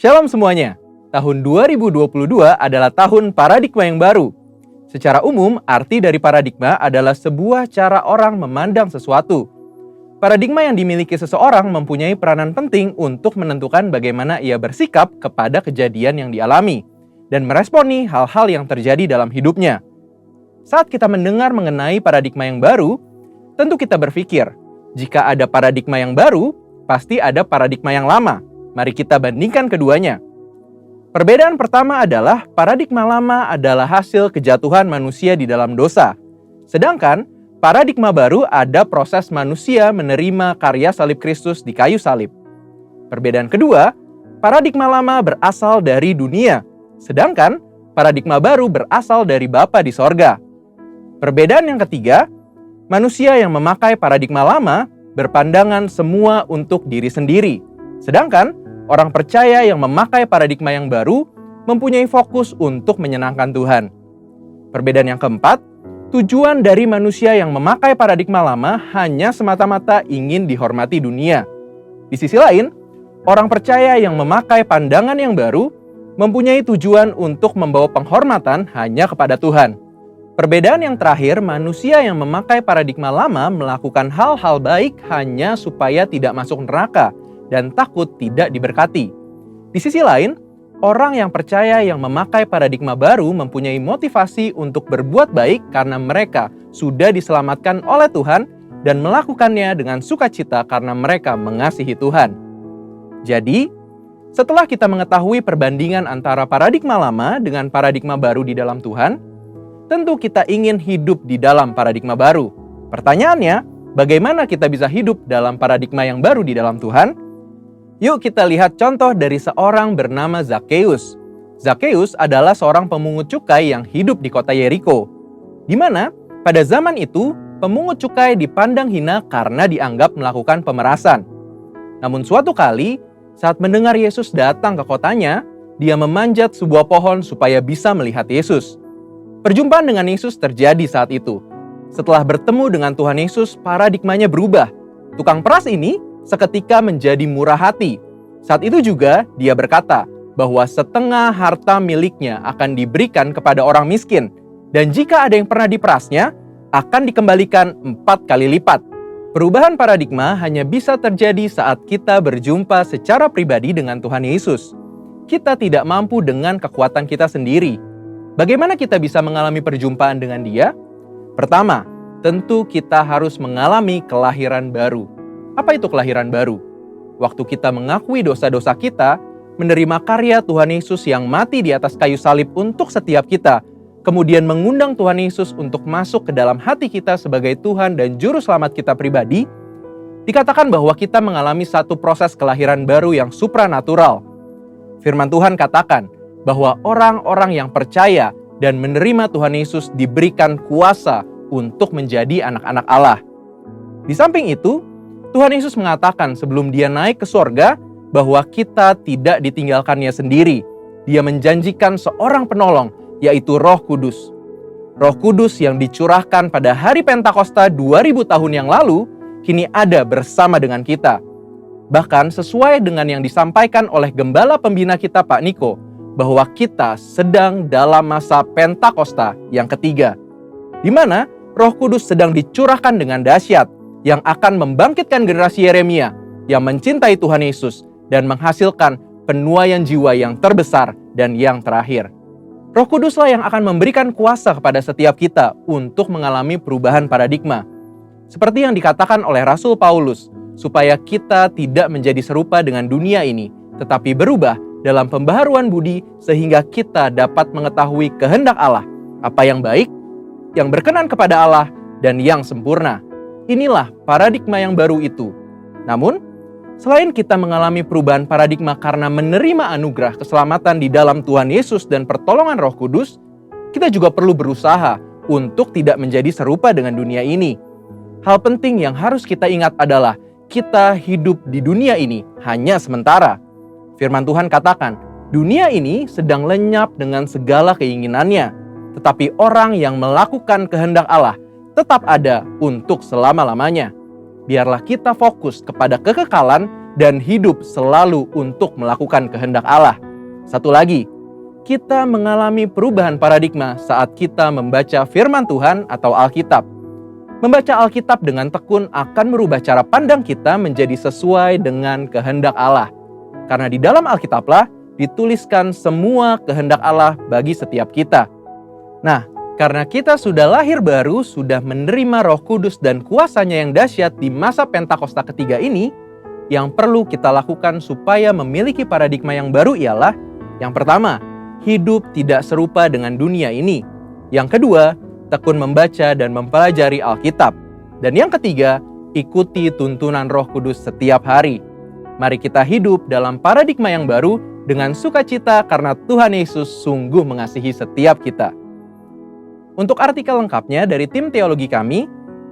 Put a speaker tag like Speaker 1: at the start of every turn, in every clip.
Speaker 1: Shalom semuanya. Tahun 2022 adalah tahun paradigma yang baru. Secara umum, arti dari paradigma adalah sebuah cara orang memandang sesuatu. Paradigma yang dimiliki seseorang mempunyai peranan penting untuk menentukan bagaimana ia bersikap kepada kejadian yang dialami dan meresponi hal-hal yang terjadi dalam hidupnya. Saat kita mendengar mengenai paradigma yang baru, tentu kita berpikir, jika ada paradigma yang baru, pasti ada paradigma yang lama. Mari kita bandingkan keduanya. Perbedaan pertama adalah paradigma lama adalah hasil kejatuhan manusia di dalam dosa. Sedangkan paradigma baru ada proses manusia menerima karya salib Kristus di kayu salib. Perbedaan kedua, paradigma lama berasal dari dunia. Sedangkan paradigma baru berasal dari Bapa di sorga. Perbedaan yang ketiga, manusia yang memakai paradigma lama berpandangan semua untuk diri sendiri. Sedangkan orang percaya yang memakai paradigma yang baru mempunyai fokus untuk menyenangkan Tuhan. Perbedaan yang keempat, tujuan dari manusia yang memakai paradigma lama hanya semata-mata ingin dihormati dunia. Di sisi lain, orang percaya yang memakai pandangan yang baru mempunyai tujuan untuk membawa penghormatan hanya kepada Tuhan. Perbedaan yang terakhir, manusia yang memakai paradigma lama melakukan hal-hal baik hanya supaya tidak masuk neraka dan takut tidak diberkati. Di sisi lain, orang yang percaya yang memakai paradigma baru mempunyai motivasi untuk berbuat baik karena mereka sudah diselamatkan oleh Tuhan dan melakukannya dengan sukacita karena mereka mengasihi Tuhan. Jadi, setelah kita mengetahui perbandingan antara paradigma lama dengan paradigma baru di dalam Tuhan, tentu kita ingin hidup di dalam paradigma baru. Pertanyaannya, bagaimana kita bisa hidup dalam paradigma yang baru di dalam Tuhan? Yuk kita lihat contoh dari seorang bernama Zakheus. Zakheus adalah seorang pemungut cukai yang hidup di kota Yeriko, di mana pada zaman itu pemungut cukai dipandang hina karena dianggap melakukan pemerasan. Namun suatu kali, saat mendengar Yesus datang ke kotanya, dia memanjat sebuah pohon supaya bisa melihat Yesus. Perjumpaan dengan Yesus terjadi saat itu. Setelah bertemu dengan Tuhan Yesus, paradigmanya berubah. Tukang peras ini seketika menjadi murah hati. Saat itu juga dia berkata bahwa setengah harta miliknya akan diberikan kepada orang miskin. Dan jika ada yang pernah diperasnya, akan dikembalikan 4 kali lipat. Perubahan paradigma hanya bisa terjadi saat kita berjumpa secara pribadi dengan Tuhan Yesus. Kita tidak mampu dengan kekuatan kita sendiri. Bagaimana kita bisa mengalami perjumpaan dengan Dia? Pertama, tentu kita harus mengalami kelahiran baru. Apa itu kelahiran baru? Waktu kita mengakui dosa-dosa kita, menerima karya Tuhan Yesus yang mati di atas kayu salib untuk setiap kita, kemudian mengundang Tuhan Yesus untuk masuk ke dalam hati kita sebagai Tuhan dan Juru Selamat kita pribadi, dikatakan bahwa kita mengalami satu proses kelahiran baru yang supranatural. Firman Tuhan katakan bahwa orang-orang yang percaya dan menerima Tuhan Yesus diberikan kuasa untuk menjadi anak-anak Allah. Di samping itu, Tuhan Yesus mengatakan sebelum dia naik ke sorga bahwa kita tidak ditinggalkannya sendiri. Dia menjanjikan seorang penolong, yaitu Roh Kudus. Roh Kudus yang dicurahkan pada hari Pentakosta 2000 tahun yang lalu, kini ada bersama dengan kita. Bahkan sesuai dengan yang disampaikan oleh gembala pembina kita Pak Niko, bahwa kita sedang dalam masa Pentakosta yang ketiga, di mana Roh Kudus sedang dicurahkan dengan dahsyat, yang akan membangkitkan generasi Yeremia yang mencintai Tuhan Yesus dan menghasilkan penuaian jiwa yang terbesar dan yang terakhir. Roh Kuduslah yang akan memberikan kuasa kepada setiap kita untuk mengalami perubahan paradigma. Seperti yang dikatakan oleh Rasul Paulus, supaya kita tidak menjadi serupa dengan dunia ini, tetapi berubah dalam pembaharuan budi sehingga kita dapat mengetahui kehendak Allah, apa yang baik, yang berkenan kepada Allah, dan yang sempurna. Inilah paradigma yang baru itu. Namun, selain kita mengalami perubahan paradigma karena menerima anugerah keselamatan di dalam Tuhan Yesus dan pertolongan Roh Kudus, kita juga perlu berusaha untuk tidak menjadi serupa dengan dunia ini. Hal penting yang harus kita ingat adalah kita hidup di dunia ini hanya sementara. Firman Tuhan katakan, dunia ini sedang lenyap dengan segala keinginannya, tetapi orang yang melakukan kehendak Allah tetap ada untuk selama-lamanya. Biarlah kita fokus kepada kekekalan dan hidup selalu untuk melakukan kehendak Allah. Satu lagi, kita mengalami perubahan paradigma saat kita membaca firman Tuhan atau Alkitab. Membaca Alkitab dengan tekun akan merubah cara pandang kita menjadi sesuai dengan kehendak Allah. Karena di dalam Alkitablah dituliskan semua kehendak Allah bagi setiap kita. Nah, karena kita sudah lahir baru, sudah menerima Roh Kudus dan kuasanya yang dahsyat di masa Pentakosta ketiga ini, yang perlu kita lakukan supaya memiliki paradigma yang baru ialah, yang pertama, hidup tidak serupa dengan dunia ini. Yang kedua, tekun membaca dan mempelajari Alkitab. Dan yang ketiga, ikuti tuntunan Roh Kudus setiap hari. Mari kita hidup dalam paradigma yang baru dengan sukacita karena Tuhan Yesus sungguh mengasihi setiap kita. Untuk artikel lengkapnya dari tim teologi kami,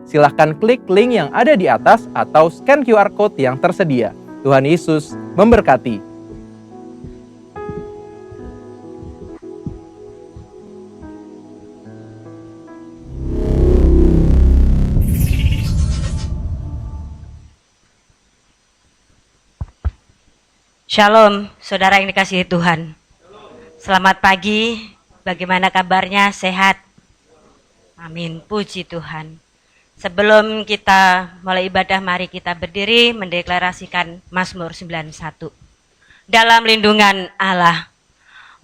Speaker 1: silahkan klik link yang ada di atas atau scan QR Code yang tersedia. Tuhan Yesus memberkati.
Speaker 2: Shalom, saudara yang dikasihi Tuhan. Selamat pagi, bagaimana kabarnya? Sehat? Amin, puji Tuhan. Sebelum kita mulai ibadah, mari kita berdiri mendeklarasikan Mazmur 91. Dalam lindungan Allah,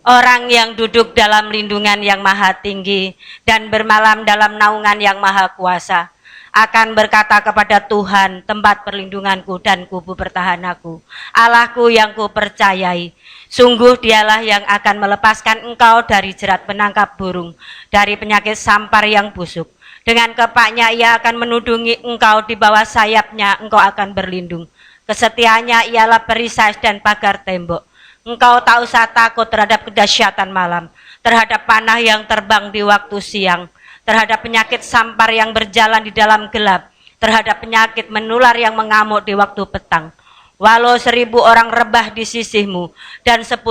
Speaker 2: orang yang duduk dalam lindungan yang maha tinggi dan bermalam dalam naungan yang maha kuasa, akan berkata kepada Tuhan, tempat perlindunganku dan kubu pertahananku, Allahku yang ku percayai. Sungguh dialah yang akan melepaskan engkau dari jerat penangkap burung, dari penyakit sampar yang busuk. Dengan kepaknya ia akan menudungi engkau, di bawah sayapnya engkau akan berlindung. Kesetiaannya ialah perisai dan pagar tembok. Engkau tak usah takut terhadap kedahsyatan malam, terhadap panah yang terbang di waktu siang, terhadap penyakit sampar yang berjalan di dalam gelap, terhadap penyakit menular yang mengamuk di waktu petang. Walau 1000 orang rebah di sisimu dan 10.000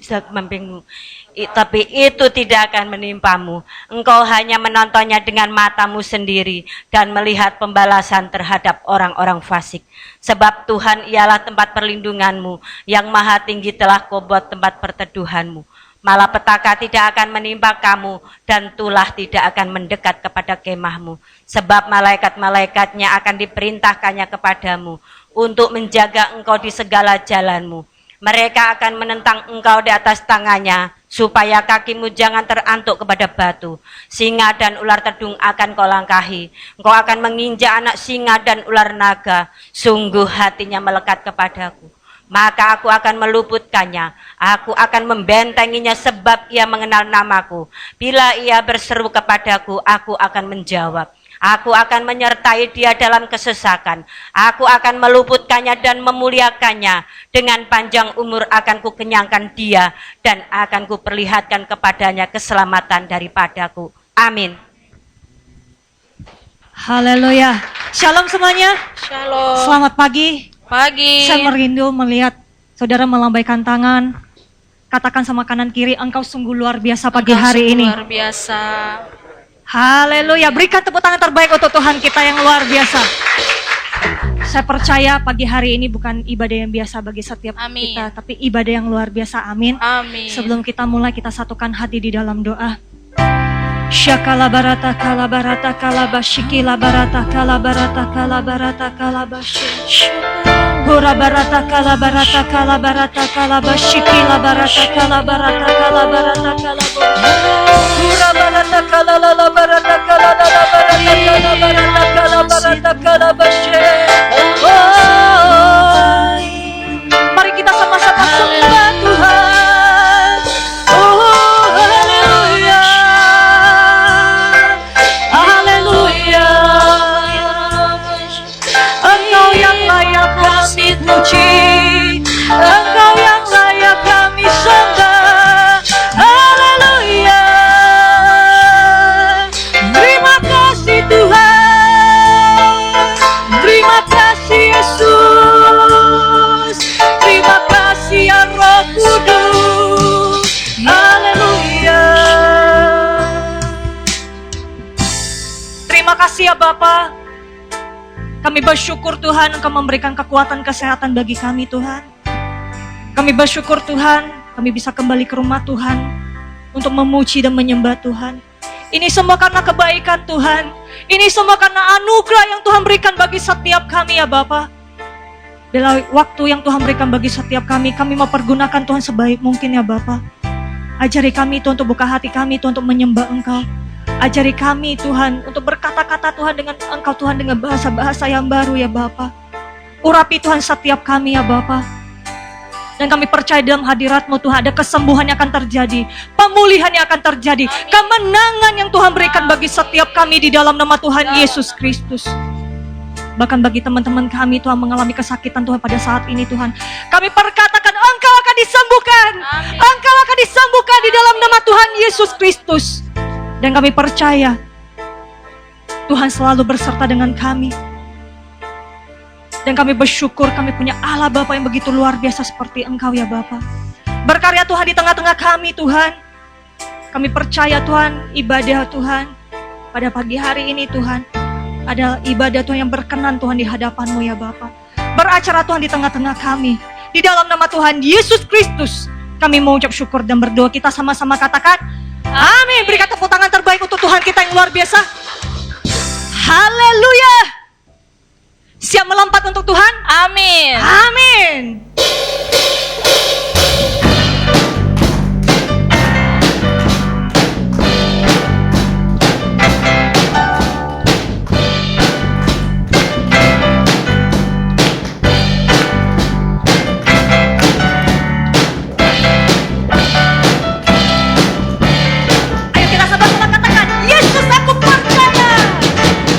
Speaker 2: sampingmu, tapi itu tidak akan menimpamu. Engkau hanya menontonnya dengan matamu sendiri dan melihat pembalasan terhadap orang-orang fasik. Sebab Tuhan ialah tempat perlindunganmu, yang maha tinggi telah kau buat tempat perteduhanmu. Malapetaka tidak akan menimpa kamu dan tulah tidak akan mendekat kepada kemahmu. Sebab malaikat-malaikatnya akan diperintahkannya kepadamu untuk menjaga engkau di segala jalanmu. Mereka akan menentang engkau di atas tangannya, supaya kakimu jangan terantuk kepada batu. Singa dan ular tedung akan kau langkahi. Engkau akan menginjak anak singa dan ular naga. Sungguh hatinya melekat kepadaku. Maka aku akan meluputkannya, aku akan membentenginya sebab ia mengenal namaku. Bila ia berseru kepadaku, aku akan menjawab. Aku akan menyertai dia dalam kesesakan. Aku akan meluputkannya dan memuliakannya. Dengan panjang umur akan kukenyangkan dia dan akan kuperlihatkan kepadanya keselamatan daripadaku. Amin.
Speaker 3: Haleluya. Shalom semuanya.
Speaker 4: Shalom.
Speaker 3: Selamat pagi.
Speaker 4: Pagi.
Speaker 3: Saya merindu melihat saudara melambaikan tangan. Katakan sama kanan kiri, engkau sungguh luar biasa pagi hari ini.
Speaker 4: Luar biasa.
Speaker 3: Haleluya. Berikan tepuk tangan terbaik untuk Tuhan kita yang luar biasa. Saya percaya pagi hari ini bukan ibadah yang biasa bagi setiap
Speaker 4: Amin.
Speaker 3: kita, tapi ibadah yang luar biasa. Amin.
Speaker 4: Amin.
Speaker 3: Sebelum kita mulai, kita satukan hati di dalam doa. Syakala barata kala barata kala bashiki la barata kala barata kala barata kala bashi. Hura barata kala barata kala barata kala bashiki la barata kala barata kala barata kala Hura barata kala la barata kala la barata kala barata kala barata kala bashi. Mari kita sama-sama sembah Tuhan. Haleluya. Haleluya. Engkau yang layak kami puji, Engkau yang layak kami sembah. Haleluya. Terima kasih Tuhan, terima kasih Yesus, terima kasih ya Roh Kudus. Haleluya. Terima kasih ya Bapa. Kami bersyukur Tuhan Engkau memberikan kekuatan kesehatan bagi kami Tuhan. Kami bersyukur Tuhan, kami bisa kembali ke rumah Tuhan untuk memuji dan menyembah Tuhan. Ini semua karena kebaikan Tuhan. Ini semua karena anugerah yang Tuhan berikan bagi setiap kami ya Bapa. Bila waktu yang Tuhan berikan bagi setiap kami mau pergunakan Tuhan sebaik mungkin ya Bapa. Ajari kami Tuhan untuk buka hati kami Tuhan untuk menyembah Engkau. Ajari kami Tuhan untuk berkata-kata Tuhan dengan Engkau Tuhan dengan bahasa-bahasa yang baru ya Bapa. Urapi Tuhan setiap kami ya Bapa. Dan kami percaya dalam hadirat-Mu Tuhan ada kesembuhan yang akan terjadi, pemulihan yang akan terjadi, kemenangan yang Tuhan berikan bagi setiap kami di dalam nama Tuhan Yesus Kristus. Bahkan bagi teman-teman kami Tuhan mengalami kesakitan Tuhan pada saat ini Tuhan, kami perkatakan Engkau akan disembuhkan. Engkau akan disembuhkan di dalam nama Tuhan Yesus Kristus. Dan kami percaya Tuhan selalu berserta dengan kami. Dan kami bersyukur kami punya Allah Bapa yang begitu luar biasa seperti Engkau ya Bapa. Berkarya Tuhan di tengah-tengah kami Tuhan. Kami percaya Tuhan ibadah Tuhan pada pagi hari ini Tuhan adalah ibadah Tuhan yang berkenan Tuhan di hadapan-Mu ya Bapa. Beracara Tuhan di tengah-tengah kami. Di dalam nama Tuhan Yesus Kristus kami mengucap syukur dan berdoa. Kita sama-sama katakan amin. Berikan tepuk tangan terbaik untuk Tuhan kita yang luar biasa. Haleluya. Siap melompat untuk Tuhan?
Speaker 4: Amin.
Speaker 3: Amin. Ayo kita sama-sama katakan, Yesus aku percaya.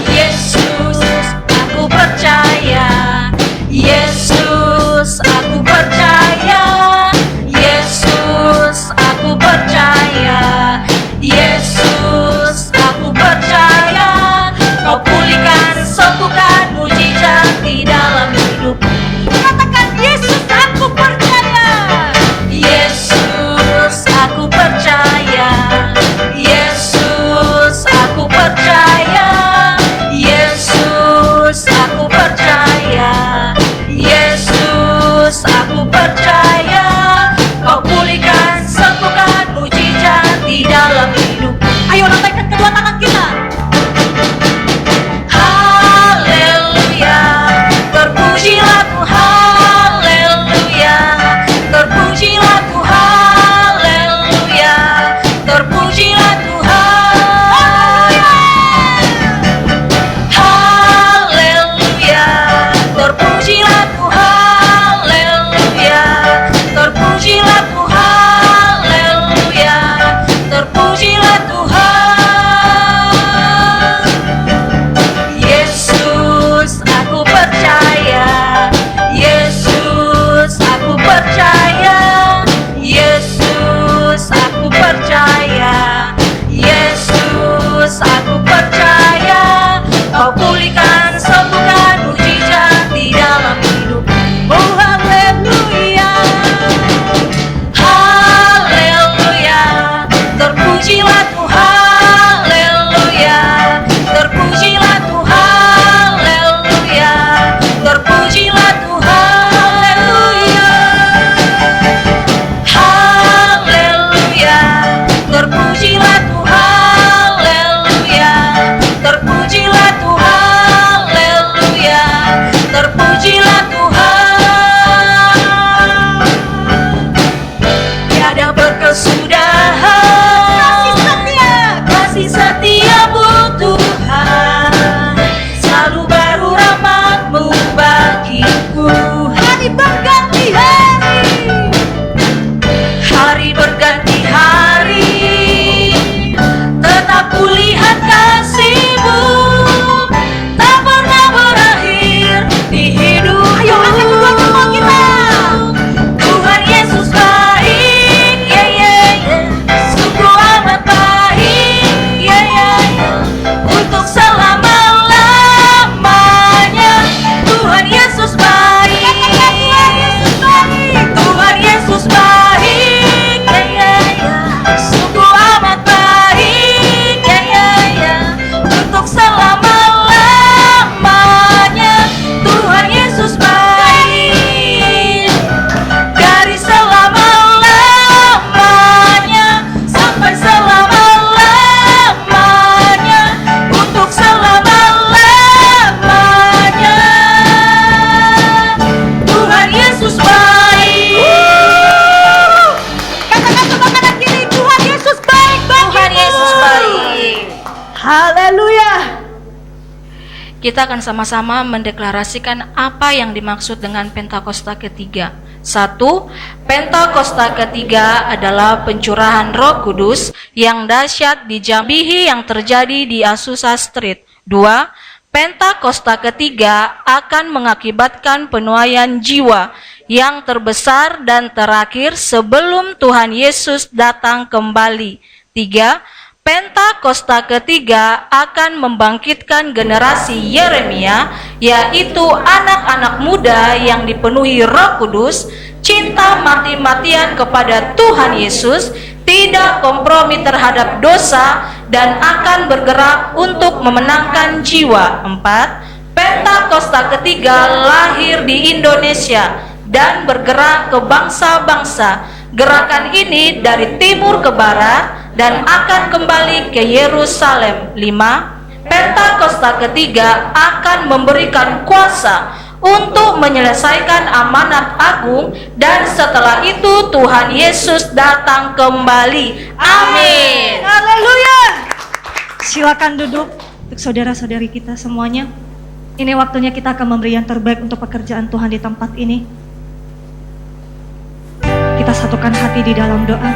Speaker 4: Yesus, aku percaya. Yesus, aku Kita akan sama-sama mendeklarasikan apa yang dimaksud dengan Pentakosta ketiga. 1. Pentakosta ketiga adalah pencurahan Roh Kudus yang dahsyat di Jambihi yang terjadi di Azusa Street. 2. Pentakosta ketiga akan mengakibatkan penuaian jiwa yang terbesar dan terakhir sebelum Tuhan Yesus datang kembali. 3. Pentakosta ketiga akan membangkitkan generasi Yeremia, yaitu anak-anak muda yang dipenuhi Roh Kudus, cinta mati-matian kepada Tuhan Yesus, tidak kompromi terhadap dosa, dan akan bergerak untuk memenangkan jiwa. 4. Pentakosta ketiga lahir di Indonesia dan bergerak ke bangsa-bangsa. Gerakan ini dari timur ke barat dan akan kembali ke Yerusalem. 5. Pentakosta ketiga akan memberikan kuasa untuk menyelesaikan amanat agung, dan setelah itu Tuhan Yesus datang kembali. Amin.
Speaker 3: Haleluya. Silakan duduk untuk saudara-saudari kita semuanya. Ini waktunya kita akan memberi yang terbaik untuk pekerjaan Tuhan di tempat ini. Kita satukan hati di dalam doa.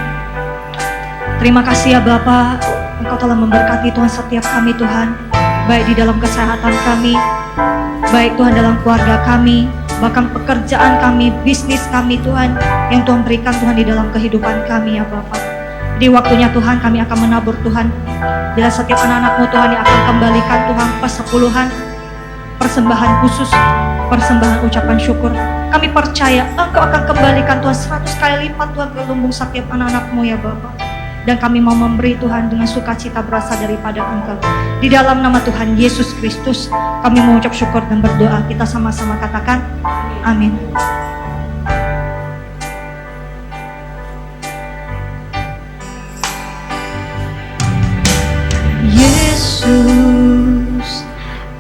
Speaker 3: Terima kasih ya Bapa, Engkau telah memberkati Tuhan setiap kami Tuhan, baik di dalam kesehatan kami, baik Tuhan dalam keluarga kami, bahkan pekerjaan kami, bisnis kami Tuhan, yang Tuhan berikan Tuhan di dalam kehidupan kami ya Bapa. Di waktunya Tuhan kami akan menabur Tuhan, bila setiap anak-anak-Mu Tuhan yang akan kembalikan Tuhan persepuluhan, persembahan khusus, persembahan ucapan syukur. Kami percaya Engkau akan kembalikan Tuhan 100 kali lipat Tuhan ke lumbung setiap anak-anak-Mu ya Bapa. Dan kami mau memberi Tuhan dengan sukacita berasal daripada Engkau. Di dalam nama Tuhan Yesus Kristus kami mengucap syukur dan berdoa. Kita sama-sama katakan amin.
Speaker 5: Yesus,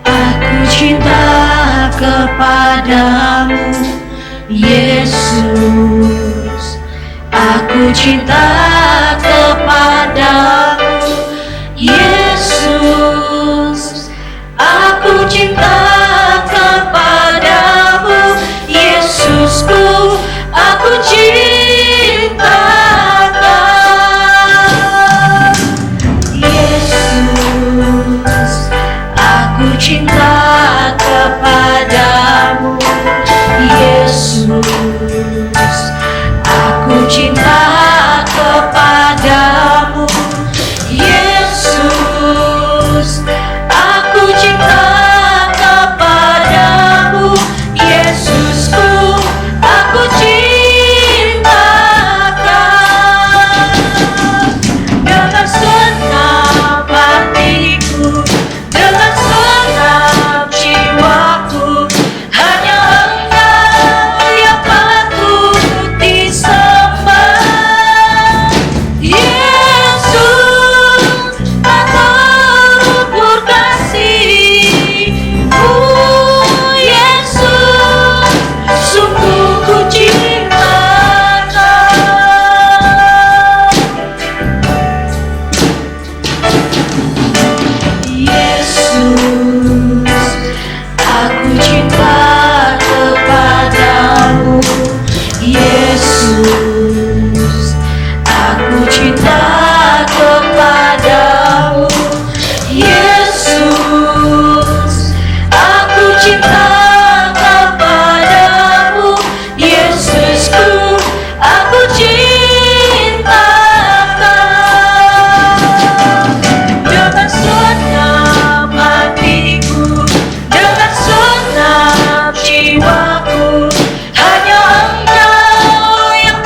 Speaker 5: aku cinta kepadamu. Yesus, aku cinta kepadamu. Yesus, aku cinta kepadamu. Yesusku, aku cinta. Yesus, aku cinta kepadamu. Yesus, aku cinta kepadamu. Yesus, aku cinta kepadamu. Yesusku, aku cintakan dengan segenap hatiku, dengan segenap jiwaku. Hanya Engkau yang patut disembah. Yesus, aku kasih-Mu. Yesus, sungguh ku cintakan. Yesus, aku cinta kepadamu. Yesus, aku cinta kepadamu. Yesus, aku cinta kepadamu. Yesusku, aku cintakan dengan segenap hatiku, dengan segenap jiwaku. Hanya Engkau yang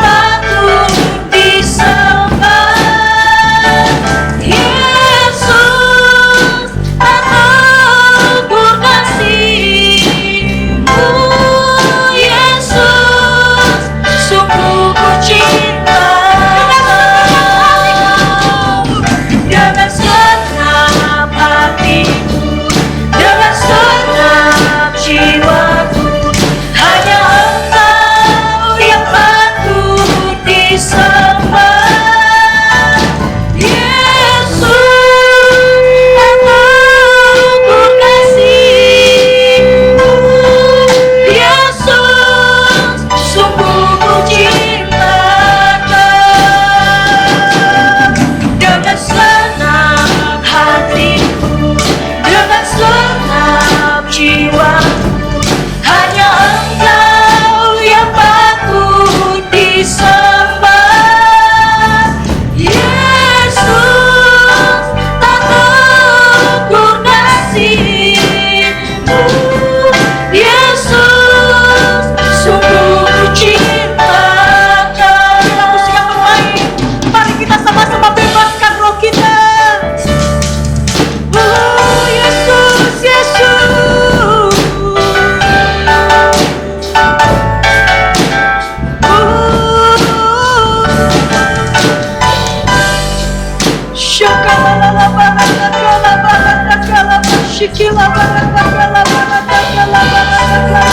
Speaker 3: Shikila barata kala barata kala barata kala.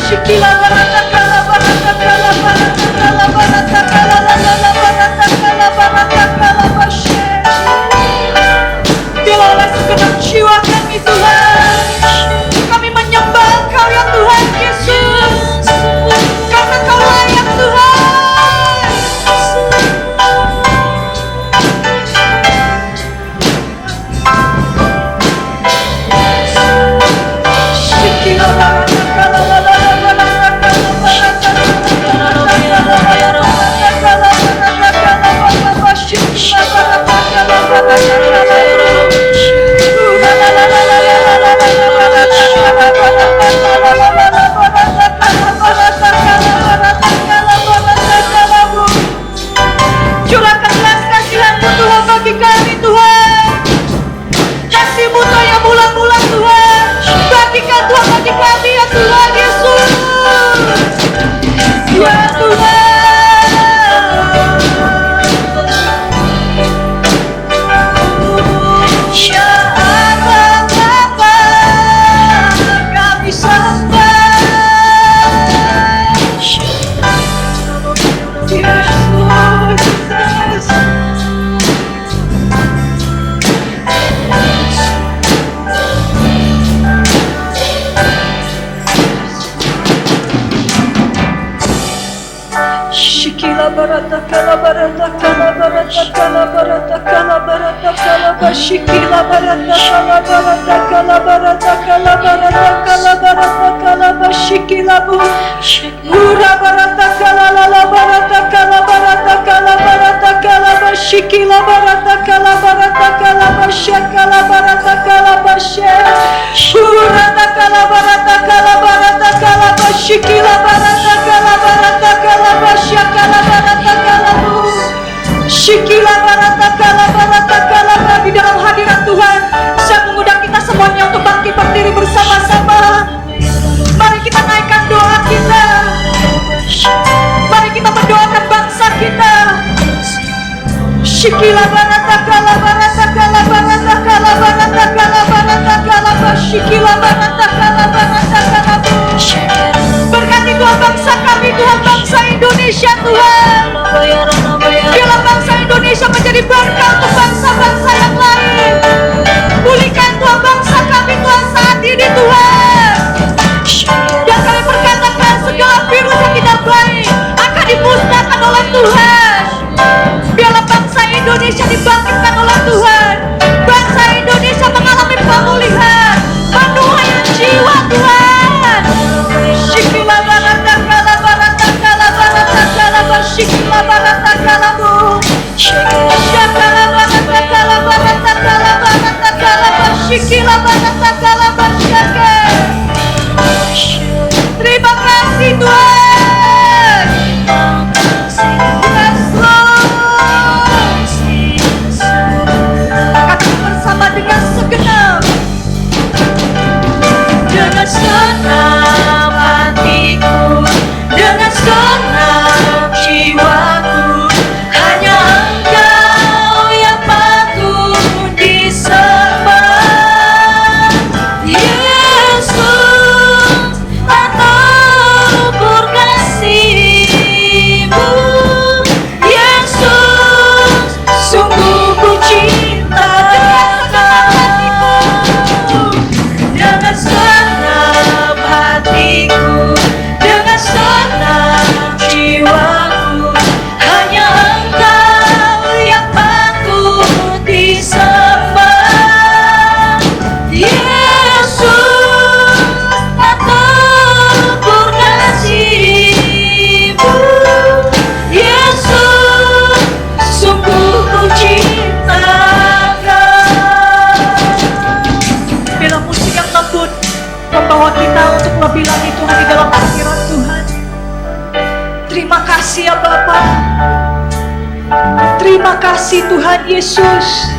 Speaker 3: Shikila barata kala barata kala barata kala barata kala la barata kala barata kala bashe. Bila oleh segenap jiwa kami Tuhan, kami menyembah Engkau ya Tuhan Yesus, karena Kau layak Tuhan. Shikila barata kala barata kala barata curahkan belas kasihan-Mu Tuhan bagi kami Tuhan. Kasih-Mu Tuhan yang bulan-bulan Tuhan, bagikan Tuhan bagi kami ya Tuhan Yesus. Ya Tuhan. Syahadat Bapa kami sembah. Yesus. Shikila barata kala barata kala barata kala barata kala barata kala bashikila barata kala barata kala barata kala barata kala barata kala bashikila bu ura barata kala la barata kala barata kala barata kala bashikila barata kala bashakala barata kala bashe ura kala barata bashikila barata kala basyakala barata kala bu shikila barata kala di dalam hadirat Tuhan. Saya mengundang kita semuanya untuk bangkit berdiri bersama-sama. Mari kita naikkan doa kita. Mari kita mendoakan bangsa kita. Shikila barata kala barata kala barata kala barata kala barata kala bashikila barata kala bu. Berkati Tuhan bangsa kami, Tuhan bangsa Indonesia Tuhan. Biarlah bangsa Indonesia menjadi berkat untuk bangsa-bangsa yang lain. Pulihkan Tuhan bangsa kami Tuhan saat ini Tuhan. Dan kami perkatakan segala virus yang tidak baik akan dimusnahkan oleh Tuhan. Biarlah bangsa Indonesia dibangkitkan oleh Tuhan. Bangsa Indonesia mengalami pemulihan, penuhan jiwa Tuhan. Shikila barata kala barata kala barata kala bashikila barata kala bu shakala barata kala barata kala barata kala bashikila barata kala bashake. Terima kasih Tuhan. Yes Lord. Kami bersama dengan segenap
Speaker 5: senang hatiku, dengan senang jiwaku, hanya Engkau yang patut disembah. Yesus, atur kasih-Mu. Yesus, sungguh ku cinta Kau. Dengan senang hatiku, dengan senang jiwaku, hanya Engkau yang patut disembah. Yesus, atur kasih-Mu. Yesus, sungguh ku cinta Kau.
Speaker 3: Bila musik yang lembut membawa kita untuk lebih lagi Tuhan di dalam hadirat Tuhan. Terima kasih ya Bapa. Terima kasih Tuhan Yesus.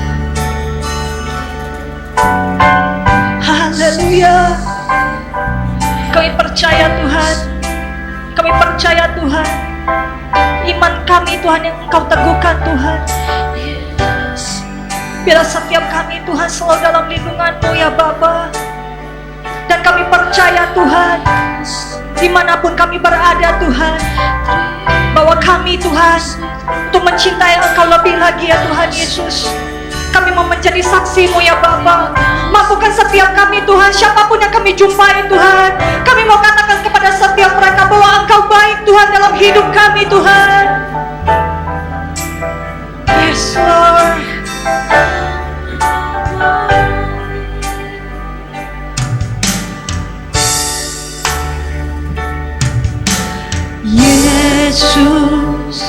Speaker 3: Haleluya. Kami percaya Tuhan. Kami percaya Tuhan. Iman kami Tuhan yang Engkau teguhkan Tuhan. Biarlah setiap kami Tuhan selalu dalam lindungan-Mu ya Bapa. Dan kami percaya Tuhan, dimanapun kami berada Tuhan, bahwa kami Tuhan untuk mencintai Engkau lebih lagi ya Tuhan Yesus. Kami mau menjadi saksi-Mu ya Bapa. Mampukan setiap kami Tuhan, siapapun yang kami jumpai Tuhan, kami mau katakan kepada setiap mereka bahwa Engkau baik Tuhan dalam hidup kami Tuhan. Yes Lord.
Speaker 5: Yesus,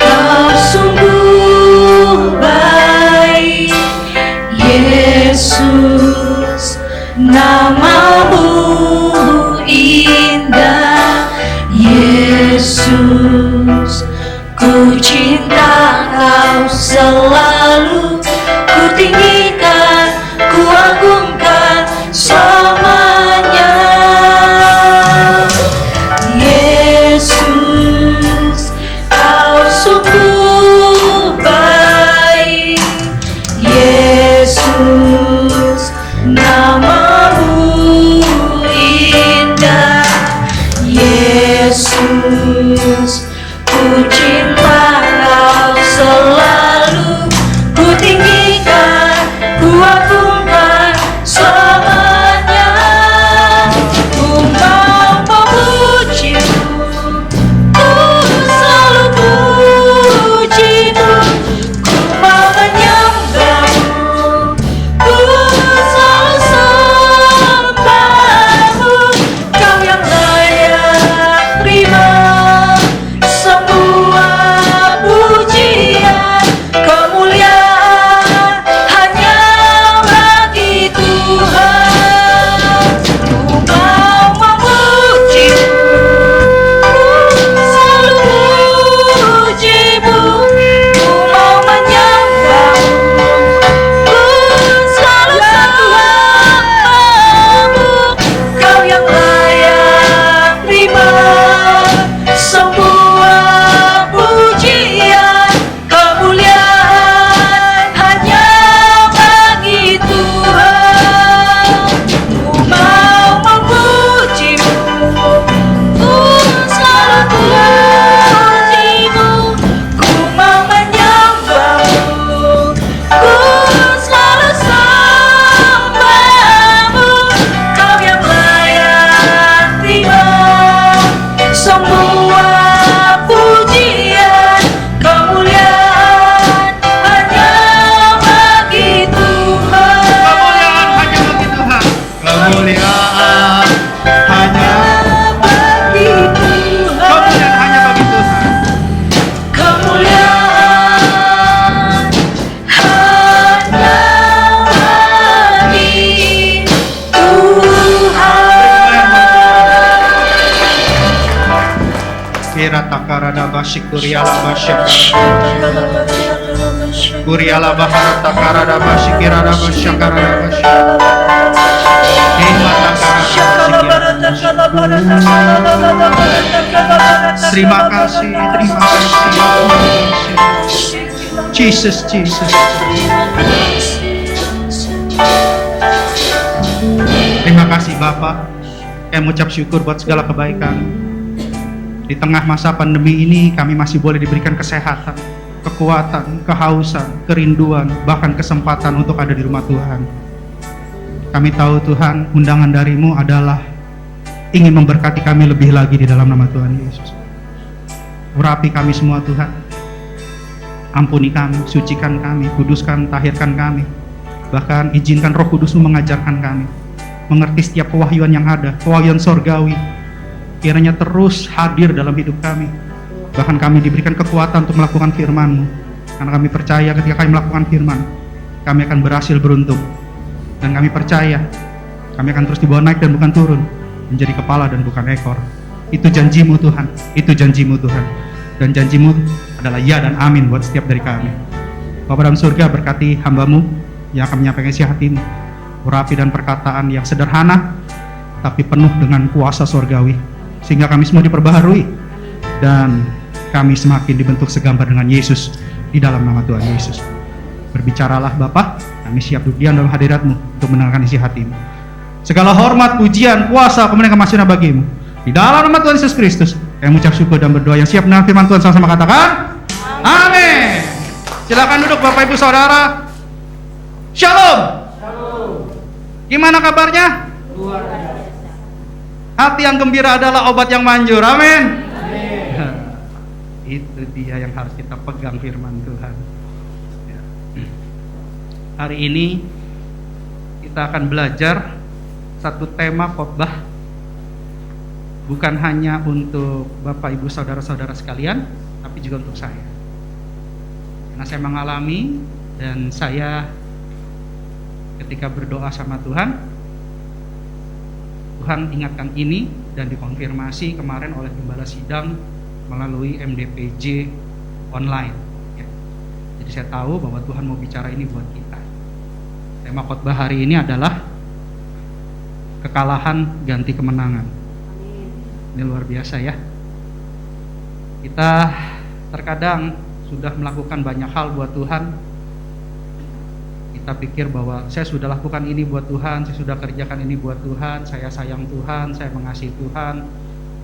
Speaker 5: Kau sungguh baik. Yesus, nama-Mu indah. Yesus, ku cinta Kau selalu. Ku tinggikan, ku agungkan selamanya. Yesus, Kau sungguh baik. Yesus, nama-Mu indah. Yesus, ku cinta Kau selalu. Ku tinggikan, ku agungkan selamanya. Ku mau memuji-Mu, ku selalu puji-Mu. Ku mau menyembah-Mu, ku selalu sembah-Mu. Kau yang layak terima semua pujian, kemuliaan hanya bagi Tuhan. Ku mau memuji-Mu, selalu puji-Mu. Ku mau menyembah-Mu, ku selalu sembah-Mu. Kau yang layak terima semua pujian, kemuliaan hanya bagi Tuhan. Ku mau memuji-Mu, ku selalu puji-Mu. Ku mau menyembah-Mu, ku selalu sembah-Mu. Kau yang layak terima semua pujian, kemuliaan hanya bagi Tuhan.
Speaker 6: Kemuliaan hanya
Speaker 5: Bagi Tuhan. Kemuliaan hanya bagi Tuhan.
Speaker 6: Kira takarada basikuriala basyakara kuriala bahara takarada basikirada basyakarada basyakara Kima takarada basikirada. Terima kasih, terima kasih. Jesus, Jesus. Terima kasih Bapak. Kami mengucap syukur buat segala kebaikan. Di tengah masa pandemi ini kami masih boleh diberikan kesehatan, kekuatan, kehausan, kerinduan, bahkan kesempatan untuk ada di rumah Tuhan. Kami tahu Tuhan, undangan dari-Mu adalah ingin memberkati kami lebih lagi di dalam nama Tuhan Yesus. Urapi kami semua Tuhan. Ampuni kami, sucikan kami, kuduskan, tahirkan kami. Bahkan izinkan Roh Kudus-Mu mengajarkan kami mengerti setiap kewahyuan yang ada, kewahyuan sorgawi. Kiranya terus hadir dalam hidup kami. Bahkan kami diberikan kekuatan untuk melakukan firman-Mu. Karena kami percaya ketika kami melakukan firman, kami akan berhasil beruntung. Dan kami percaya, kami akan terus dibawa naik dan bukan turun, menjadi kepala dan bukan ekor. Itu janji-Mu Tuhan, itu janji-Mu Tuhan. Dan janji-Mu adalah ya dan amin buat setiap dari kami. Bapa dalam surga, berkati hamba-Mu yang akan menyampaikan isi hati-Mu. Urapi dan perkataan yang sederhana, tapi penuh dengan kuasa sorgawi. Sehingga kami semua diperbaharui dan kami semakin dibentuk segambar dengan Yesus di dalam nama Tuhan Yesus. Berbicaralah Bapa, kami siap duduk diam dalam hadirat-Mu untuk mendengarkan isi hati-Mu. Segala hormat, pujian, kuasa, kemuliaan kemasihan bagi-Mu. Di dalam nama Tuhan Yesus Kristus, kami mengucap syukur dan berdoa. Yang siap mendengar firman Tuhan sama-sama katakan, amin. Silakan duduk Bapak Ibu Saudara. Shalom. Gimana kabarnya? Hati yang gembira adalah obat yang manjur. Amin. Itu dia yang harus kita pegang, firman Tuhan. Ya. Hari ini kita akan belajar satu tema khotbah, bukan hanya untuk Bapak Ibu Saudara-saudara sekalian, tapi juga untuk saya. Karena saya mengalami dan saya ketika berdoa sama Tuhan, Tuhan ingatkan ini dan dikonfirmasi kemarin oleh Gembala Sidang melalui MDPJ online. Ya. Jadi saya tahu bahwa Tuhan mau bicara ini buat kita. Tema khotbah hari ini adalah kekalahan ganti kemenangan. Ini luar biasa ya. Kita terkadang sudah melakukan banyak hal buat Tuhan. Kita pikir bahwa saya sudah lakukan ini buat Tuhan, saya sudah kerjakan ini buat Tuhan, saya sayang Tuhan, saya mengasihi Tuhan,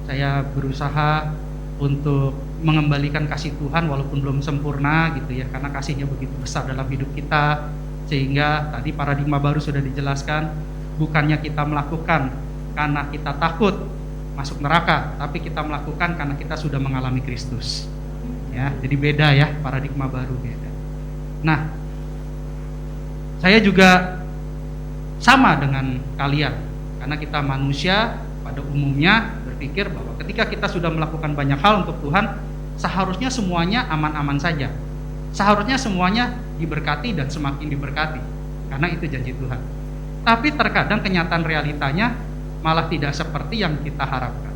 Speaker 6: saya berusaha untuk mengembalikan kasih Tuhan walaupun belum sempurna gitu ya, karena kasihnya begitu besar dalam hidup kita. Sehingga tadi paradigma baru sudah dijelaskan, bukannya kita melakukan karena kita takut masuk neraka, tapi kita melakukan karena kita sudah mengalami Kristus. Ya, jadi beda ya, paradigma baru beda. Nah, saya juga sama dengan kalian, karena kita manusia pada umumnya berpikir bahwa ketika kita sudah melakukan banyak hal untuk Tuhan, seharusnya semuanya aman-aman saja. Seharusnya semuanya diberkati dan semakin diberkati, karena itu janji Tuhan. Tapi terkadang kenyataan realitanya malah tidak seperti yang kita harapkan,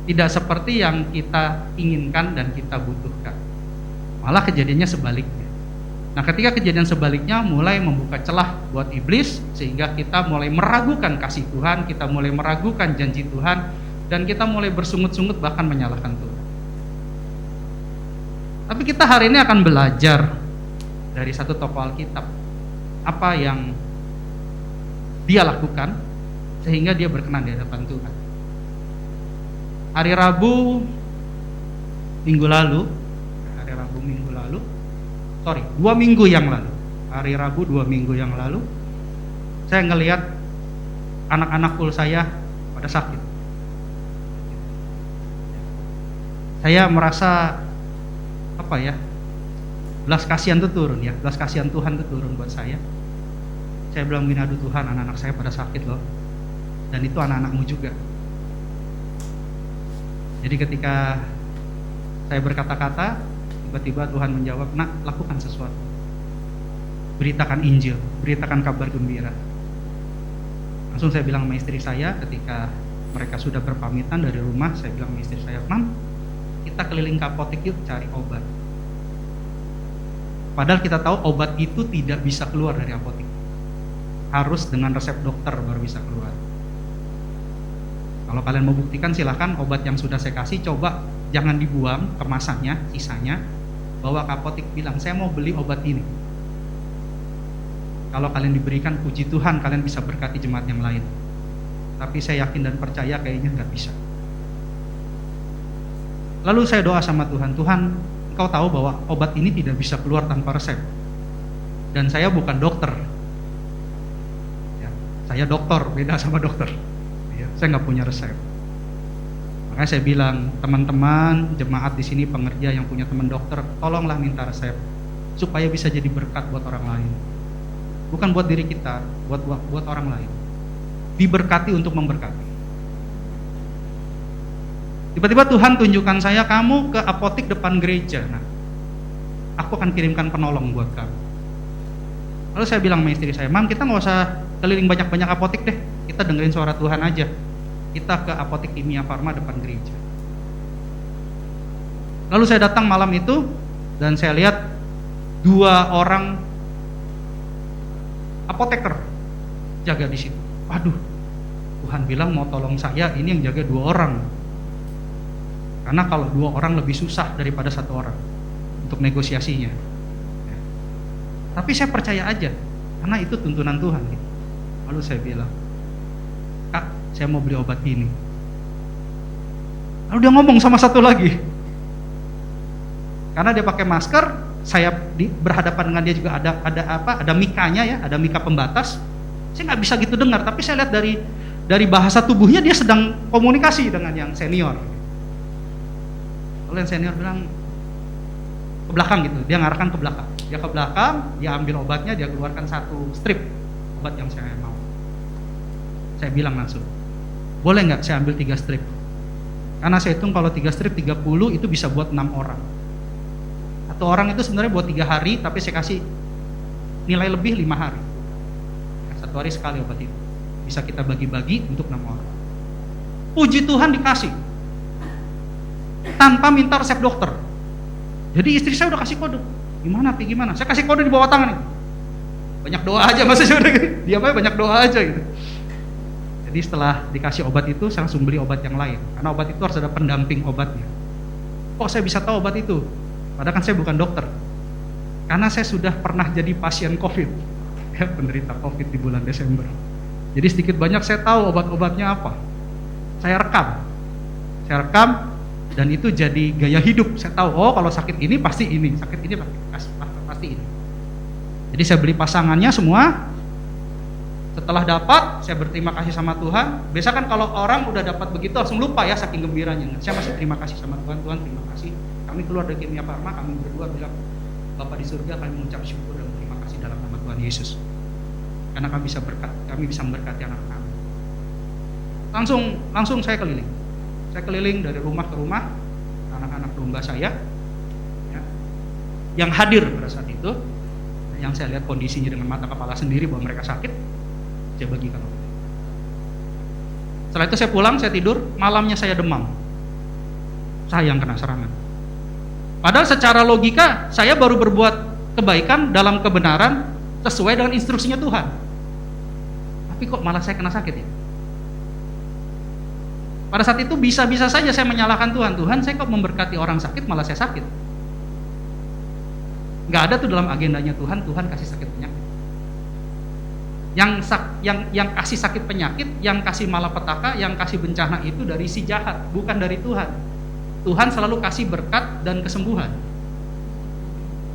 Speaker 6: tidak seperti yang kita inginkan dan kita butuhkan. Malah kejadiannya sebaliknya. Nah, ketika kejadian sebaliknya mulai membuka celah buat iblis, sehingga kita mulai meragukan kasih Tuhan, kita mulai meragukan janji Tuhan, dan kita mulai bersungut-sungut bahkan menyalahkan Tuhan. Tapi kita hari ini akan belajar dari satu tokoh Alkitab, apa yang dia lakukan sehingga dia berkenan di hadapan Tuhan. Hari Rabu minggu lalu, 2 minggu yang lalu, hari Rabu 2 minggu yang lalu, saya ngelihat anak-anak full saya pada sakit. Saya merasa belas kasihan itu turun ya, belas kasihan Tuhan itu turun buat saya. Saya bilang, aduh Tuhan, anak-anak saya pada sakit loh, dan itu anak-anakmu juga. Jadi ketika saya berkata-kata, tiba-tiba Tuhan menjawab, nak, lakukan sesuatu, beritakan Injil, beritakan kabar gembira. Langsung saya bilang sama istri saya, ketika mereka sudah berpamitan dari rumah, saya bilang sama istri saya, Mam, kita keliling ke apotek yuk cari obat. Padahal kita tahu obat itu tidak bisa keluar dari apotek, harus dengan resep dokter baru bisa keluar. Kalau kalian mau buktikan silahkan, obat yang sudah saya kasih coba jangan dibuang kemasannya, sisanya bawa ke apotek, bilang saya mau beli obat ini. Kalau kalian diberikan, puji Tuhan kalian bisa berkati jemaat yang lain. Tapi saya yakin dan percaya kayaknya nggak bisa. Lalu saya doa sama Tuhan, Tuhan, Engkau tahu bahwa obat ini tidak bisa keluar tanpa resep. Dan saya bukan dokter. Ya, saya dokter, beda sama dokter. Ya, saya nggak punya resep. Makanya saya bilang, teman-teman jemaat di sini pengerja yang punya teman dokter, tolonglah minta resep supaya bisa jadi berkat buat orang lain. Bukan buat diri kita, buat orang lain. Diberkati untuk memberkati. Tiba-tiba Tuhan tunjukkan saya, kamu ke apotek depan gereja. Nah, aku akan kirimkan penolong buat kamu. Lalu saya bilang sama istri saya, Mam, kita nggak usah keliling banyak-banyak apotek deh. Kita dengerin suara Tuhan aja. Kita ke apotek Kimia Farma depan gereja. Lalu saya datang malam itu dan saya lihat 2 orang apoteker jaga di situ. Waduh, Tuhan bilang mau tolong saya, ini yang jaga 2 orang. Karena kalau 2 orang lebih susah daripada 1 orang untuk negosiasinya. Tapi saya percaya aja, karena itu tuntunan Tuhan. Gitu. Lalu saya bilang, Kak, saya mau beli obat ini. Lalu dia ngomong sama satu lagi. Karena dia pakai masker, saya berhadapan dengan dia juga ada mikanya ya, ada mika pembatas. Saya nggak bisa gitu dengar, tapi saya lihat dari bahasa tubuhnya dia sedang komunikasi dengan yang senior. Lalu yang senior bilang ke belakang gitu, dia ngarahkan ke belakang. Dia ke belakang, dia ambil obatnya, dia keluarkan satu strip obat yang saya mau. Saya bilang langsung, boleh nggak saya ambil 3 strip? Karena saya hitung kalau 3 strip 30 itu bisa buat 6 orang. Satu orang itu sebenarnya buat 3 hari, tapi saya kasih nilai lebih 5 hari. 1 hari sekali obat itu. Bisa kita bagi-bagi untuk 6 orang. Puji Tuhan dikasih. Tanpa minta resep dokter. Jadi istri saya udah kasih kode. Gimana Pi, gimana? Saya kasih kode di bawah tangan nih. Banyak doa aja, maksudnya udah diam aja, banyak doa aja gitu. Jadi setelah dikasih obat itu, saya langsung beli obat yang lain. Karena obat itu harus ada pendamping obatnya. Kok saya bisa tahu obat itu? Padahal kan saya bukan dokter. Karena saya sudah pernah jadi pasien COVID. Ya, penderita COVID di bulan Desember. Jadi sedikit banyak saya tahu obat-obatnya apa. Saya rekam. Dan itu jadi gaya hidup. Saya tahu, oh kalau sakit ini pasti ini, sakit ini pasti ini. Jadi saya beli pasangannya semua. Setelah dapat, saya berterima kasih sama Tuhan. Biasa kan kalau orang udah dapat begitu langsung lupa ya, saking gembiranya. Saya masih terima kasih sama Tuhan. Tuhan terima kasih. Kami keluar dari Kimia Farma, kami berdua bilang, Bapa di surga, kami mengucap syukur dan terima kasih dalam nama Tuhan Yesus. Karena kami bisa memberkati anak kami. Langsung saya keliling. Saya keliling dari rumah ke rumah, anak-anak domba saya, ya, yang hadir pada saat itu, yang saya lihat kondisinya dengan mata kepala sendiri bahwa mereka sakit, saya bagikan obat. Setelah itu saya pulang, saya tidur, malamnya saya demam. Saya yang kena serangan. Padahal secara logika, saya baru berbuat kebaikan dalam kebenaran sesuai dengan instruksinya Tuhan. Tapi kok malah saya kena sakit ya? Pada saat itu bisa-bisa saja saya menyalahkan Tuhan. Tuhan, saya kok memberkati orang sakit, malah saya sakit. Nggak ada tuh dalam agendanya Tuhan kasih sakit penyakit. Yang kasih sakit penyakit, yang kasih malapetaka, yang kasih bencana itu dari si jahat, bukan dari Tuhan. Tuhan selalu kasih berkat dan kesembuhan.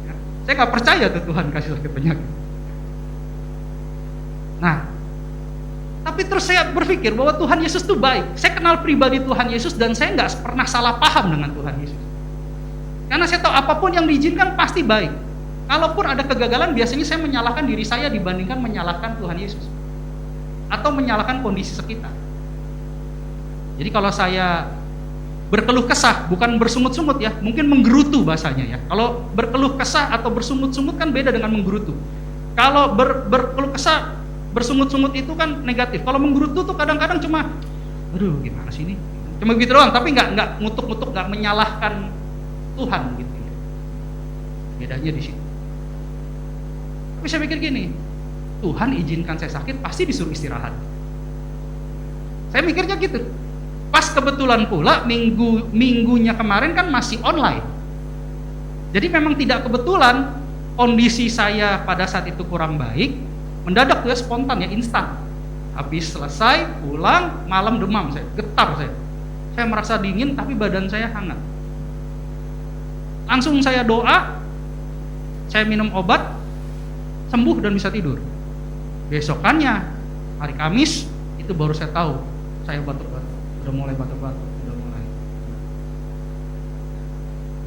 Speaker 6: Ya, saya nggak percaya tuh Tuhan kasih sakit penyakit. Nah, tapi terus saya berpikir bahwa Tuhan Yesus itu baik. Saya kenal pribadi Tuhan Yesus dan saya nggak pernah salah paham dengan Tuhan Yesus. Karena saya tahu apapun yang diizinkan pasti baik. Kalaupun ada kegagalan, biasanya saya menyalahkan diri saya dibandingkan menyalahkan Tuhan Yesus. Atau menyalahkan kondisi sekitar. Jadi kalau saya berkeluh kesah, bukan bersungut-sungut ya, mungkin menggerutu bahasanya ya. Kalau berkeluh kesah atau bersungut-sungut kan beda dengan menggerutu. Kalau berkeluh kesah, bersungut-sungut itu kan negatif. Kalau menggerutu tuh kadang-kadang cuma, aduh gimana sih ini? Cuma begitu doang, tapi nggak ngutuk-ngutuk, nggak menyalahkan Tuhan gitu ya. Bedanya di situ. Tapi saya pikir gini, Tuhan izinkan saya sakit, pasti disuruh istirahat. Saya mikirnya gitu. Pas kebetulan pula minggunya kemarin kan masih online. Jadi memang tidak kebetulan kondisi saya pada saat itu kurang baik, mendadak tuh ya, spontan ya, instan. Habis selesai, pulang, malam demam saya, getar saya. Saya merasa dingin tapi badan saya hangat. Langsung saya doa, saya minum obat, sembuh dan bisa tidur. Besokannya, hari Kamis, itu baru saya tahu, saya batuk-batuk. Udah mulai batuk-batuk, udah mulai.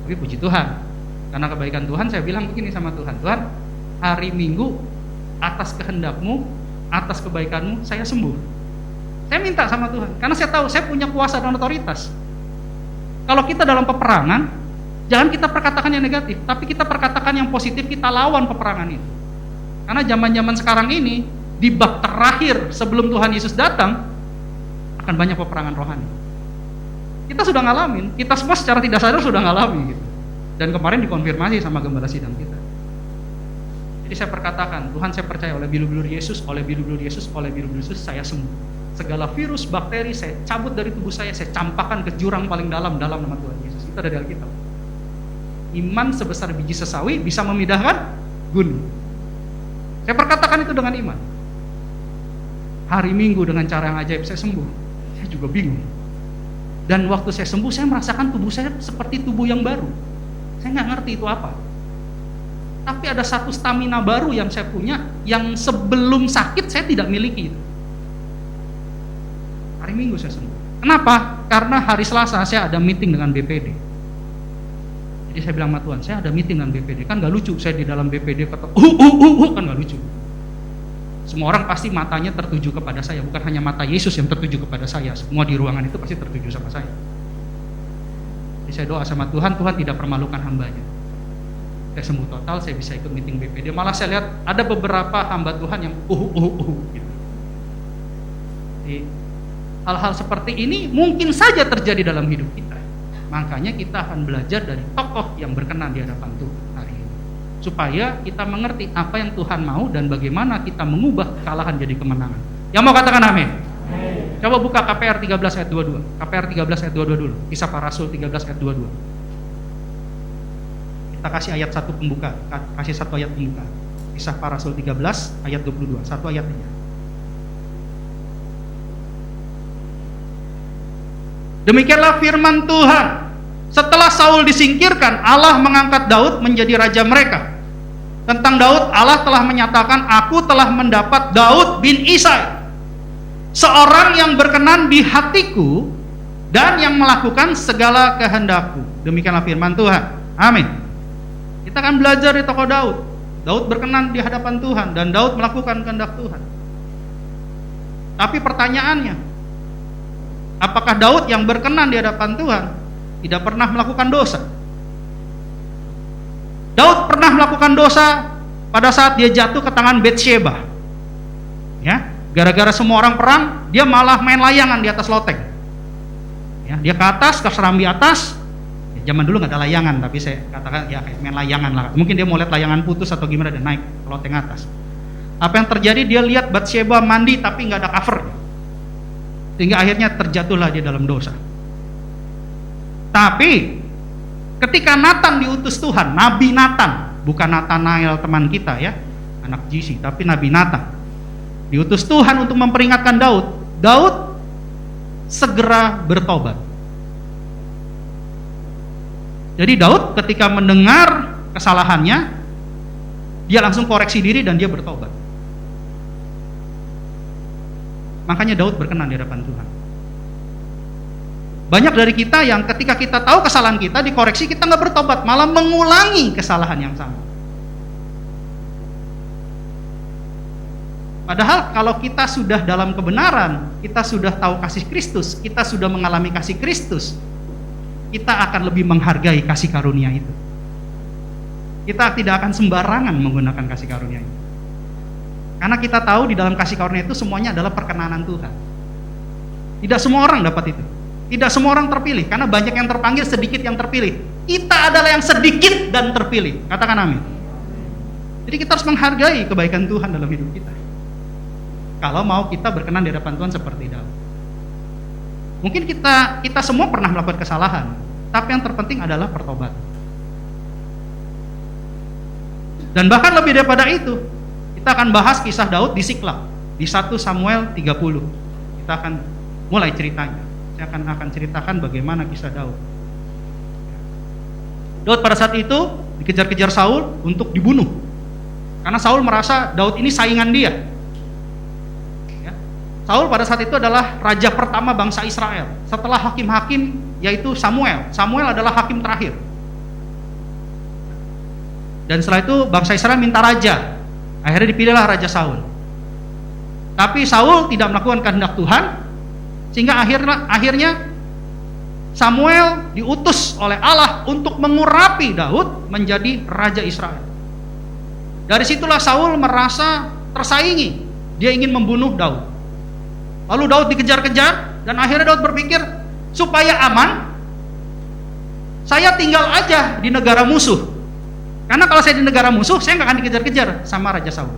Speaker 6: Tapi puji Tuhan, karena kebaikan Tuhan, saya bilang begini sama Tuhan, Tuhan, hari Minggu atas kehendak-Mu, atas kebaikan-Mu, saya sembuh. Saya minta sama Tuhan, karena saya tahu saya punya kuasa dan otoritas. Kalau kita dalam peperangan, jangan kita perkatakan yang negatif, tapi kita perkatakan yang positif, kita lawan peperangan itu. Karena zaman-zaman sekarang ini, di bab terakhir sebelum Tuhan Yesus datang, akan banyak peperangan rohani. Kita sudah ngalamin, kita semua secara tidak sadar sudah ngalamin gitu. Dan kemarin dikonfirmasi sama gembala sidang kita. Jadi saya perkatakan, Tuhan, saya percaya oleh bilu-bilu Yesus, oleh bilu-bilu Yesus, oleh bilu-bilu Yesus, saya sembuh. Segala virus, bakteri, saya cabut dari tubuh saya campakkan ke jurang paling dalam nama Tuhan Yesus. Itu ada di Alkitab. Iman sebesar biji sesawi bisa memindahkan gunung. Saya perkatakan itu dengan iman. Hari Minggu dengan cara yang ajaib saya sembuh. Saya juga bingung. Dan waktu saya sembuh, saya merasakan tubuh saya seperti tubuh yang baru. Saya nggak ngerti itu apa. Tapi ada satu stamina baru yang saya punya, yang sebelum sakit saya tidak miliki itu. Hari Minggu saya sembuh. Kenapa? Karena hari Selasa saya ada meeting dengan BPD. Jadi saya bilang sama Tuhan, saya ada meeting dengan BPD. Kan gak lucu saya di dalam BPD kata kan gak lucu. Semua orang pasti matanya tertuju kepada saya, bukan hanya mata Yesus yang tertuju kepada saya. Semua di ruangan itu pasti tertuju sama saya. Jadi saya doa sama Tuhan, Tuhan tidak permalukan hambanya. Saya sembuh total, saya bisa ikut meeting BPD. Malah saya lihat ada beberapa hamba Tuhan yang gitu. Jadi hal-hal seperti ini mungkin saja terjadi dalam hidup kita. Makanya kita akan belajar dari tokoh yang berkenan di hadapan Tuhan hari ini, supaya kita mengerti apa yang Tuhan mau dan bagaimana kita mengubah kekalahan jadi kemenangan. Yang mau katakan amin? Coba buka KPR 13 ayat 22. KPR 13 ayat 22 dulu. Kisah Para Rasul 13 ayat 22. Kita kasih ayat satu pembuka, kasih satu ayat pembuka. Kisah Para Rasul 13 ayat 22, satu ayat aja. Demikianlah firman Tuhan. Setelah Saul disingkirkan, Allah mengangkat Daud menjadi raja mereka. Tentang Daud, Allah telah menyatakan, aku telah mendapat Daud bin Isai, seorang yang berkenan di hatiku dan yang melakukan segala kehendakku. Demikianlah firman Tuhan. Amin. Kita akan belajar di tokoh Daud. Daud berkenan di hadapan Tuhan dan Daud melakukan kehendak Tuhan. Tapi pertanyaannya, apakah Daud yang berkenan di hadapan Tuhan tidak pernah melakukan dosa? Daud pernah melakukan dosa pada saat dia jatuh ke tangan Batsheba. Ya, gara-gara semua orang perang, dia malah main layangan di atas loteng. Ya, dia ke atas, ke serambi atas. Ya, zaman dulu nggak ada layangan, tapi saya katakan ya kayak main layangan lah. Mungkin dia mau lihat layangan putus atau gimana, dia naik ke loteng atas. Apa yang terjadi? Dia lihat Batsheba mandi tapi nggak ada cover. Sehingga akhirnya terjatuhlah dia dalam dosa. Tapi ketika Nathan diutus Tuhan, Nabi Nathan, bukan Nathanael teman kita ya, anak Jisi, tapi Nabi Nathan diutus Tuhan untuk memperingatkan Daud. Daud segera bertobat. Jadi Daud ketika mendengar kesalahannya, dia langsung koreksi diri dan dia bertobat. Makanya Daud berkenan di hadapan Tuhan. Banyak dari kita yang ketika kita tahu kesalahan kita, dikoreksi, kita nggak bertobat, malah mengulangi kesalahan yang sama. Padahal kalau kita sudah dalam kebenaran, kita sudah tahu kasih Kristus, kita sudah mengalami kasih Kristus, kita akan lebih menghargai kasih karunia itu. Kita tidak akan sembarangan menggunakan kasih karunia itu. Karena kita tahu di dalam kasih karunia itu semuanya adalah perkenanan Tuhan. Tidak semua orang dapat itu. Tidak semua orang terpilih, karena banyak yang terpanggil, sedikit yang terpilih. Kita adalah yang sedikit dan terpilih. Katakan amin. Jadi kita harus menghargai kebaikan Tuhan dalam hidup kita. Kalau mau kita berkenan di hadapan Tuhan seperti Daud. Mungkin kita semua pernah melakukan kesalahan, tapi yang terpenting adalah pertobatan. Dan bahkan lebih daripada itu, kita akan bahas kisah Daud di Siklag di 1 Samuel 30. Kita akan mulai ceritanya. Saya akan ceritakan bagaimana kisah Daud. Daud pada saat itu dikejar-kejar Saul untuk dibunuh. Karena Saul merasa Daud ini saingan dia. Ya. Saul pada saat itu adalah raja pertama bangsa Israel. Setelah hakim-hakim yaitu Samuel. Samuel adalah hakim terakhir. Dan setelah itu bangsa Israel minta raja. Akhirnya dipilihlah Raja Saul. Tapi Saul tidak melakukan kehendak Tuhan, sehingga akhirnya Samuel diutus oleh Allah untuk mengurapi Daud menjadi Raja Israel. Dari situlah Saul merasa tersaingi. Dia ingin membunuh Daud. Lalu Daud dikejar-kejar, dan akhirnya Daud berpikir, supaya aman, saya tinggal aja di negara musuh. Karena kalau saya di negara musuh, saya nggak akan dikejar-kejar sama Raja Saul.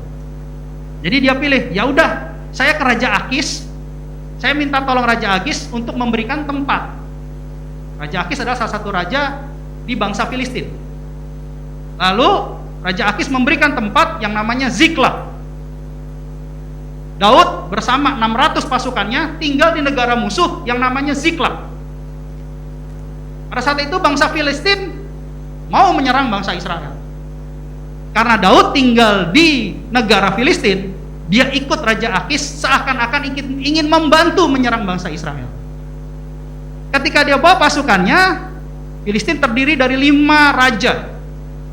Speaker 6: Jadi dia pilih, ya udah, saya ke Raja Akis. Saya minta tolong Raja Akis untuk memberikan tempat. Raja Akis adalah salah satu raja di bangsa Filistin. Lalu Raja Akis memberikan tempat yang namanya Ziklag. Daud bersama 600 pasukannya tinggal di negara musuh yang namanya Ziklag. Pada saat itu bangsa Filistin mau menyerang bangsa Israel. Karena Daud tinggal di negara Filistin, dia ikut Raja Akis seakan-akan ingin membantu menyerang bangsa Israel. Ketika dia bawa pasukannya, Filistin terdiri dari 5 raja.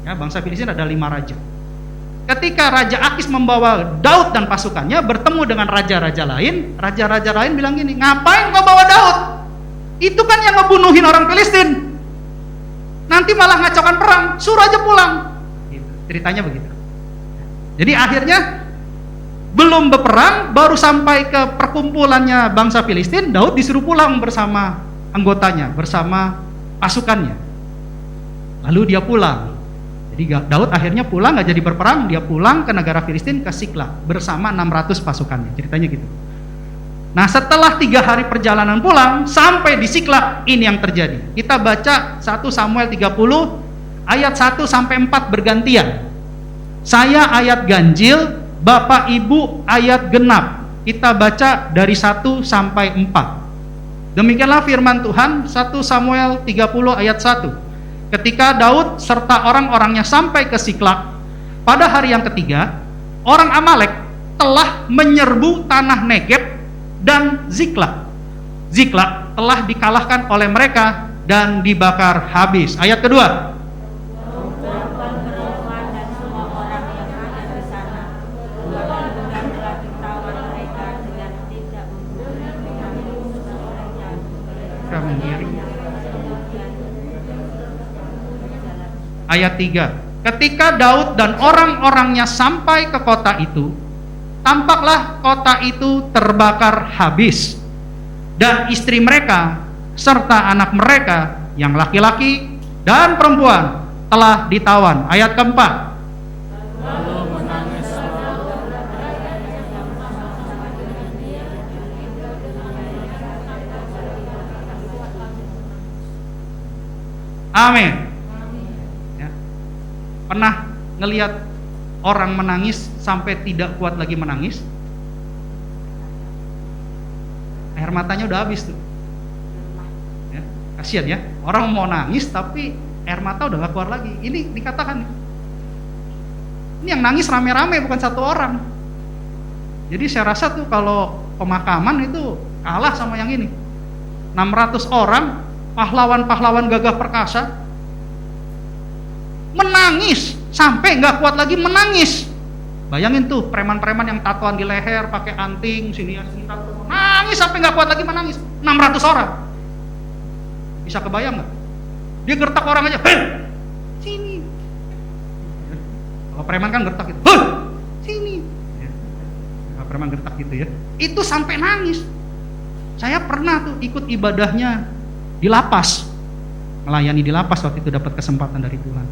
Speaker 6: Ya, bangsa Filistin ada 5 raja. Ketika Raja Akis membawa Daud dan pasukannya bertemu dengan raja-raja lain bilang gini, ngapain kau bawa Daud? Itu kan yang ngebunuhin orang Filistin. Nanti malah ngacaukan perang, suruh aja pulang. Gitu. Ceritanya begitu. Jadi akhirnya belum berperang, baru sampai ke perkumpulannya bangsa Filistin, Daud disuruh pulang bersama anggotanya, bersama pasukannya. Lalu dia pulang. Jadi Daud akhirnya pulang, nggak jadi berperang, dia pulang ke negara Filistin, ke Siklag bersama 600 pasukannya. Ceritanya gitu. Nah, setelah 3 hari perjalanan pulang sampai di Siklag, ini yang terjadi. Kita baca 1 Samuel 30 ayat 1 sampai 4 bergantian. Saya ayat ganjil, Bapak Ibu ayat genap. Kita baca dari 1 sampai 4. Demikianlah firman Tuhan, 1 Samuel 30 ayat 1. Ketika Daud serta orang-orangnya sampai ke Siklag, pada hari yang ketiga, orang Amalek telah menyerbu tanah Negeb dan Ziklag. Ziklag telah dikalahkan oleh mereka dan dibakar habis. Ayat kedua. Ayat 3. Ketika Daud dan orang-orangnya sampai ke kota itu, tampaklah kota itu terbakar habis, dan istri mereka serta anak mereka yang laki-laki dan perempuan telah ditawan. Ayat keempat. Amin. Ya. Pernah ngelihat orang menangis sampai tidak kuat lagi menangis? Air matanya udah habis tuh. Ya, kasihan ya, orang mau nangis tapi air mata udah gak keluar lagi. Ini dikatakan, ini yang nangis rame-rame, bukan satu orang. Jadi saya rasa tuh kalau pemakaman itu kalah sama yang ini. 600 orang, pahlawan-pahlawan gagah perkasa, menangis sampai nggak kuat lagi menangis. Bayangin tuh preman-preman yang tatoan di leher, pakai anting, sini tato, nangis sampai nggak kuat lagi menangis. 600 orang. Bisa kebayang nggak? Dia gertak orang aja, hei, sini. Kalau preman kan gertak gitu, hei, sini. Ya. Kalau preman gertak gitu ya. Itu sampai nangis. Saya pernah tuh ikut ibadahnya di lapas, melayani di lapas waktu itu, dapat kesempatan dari Tuhan.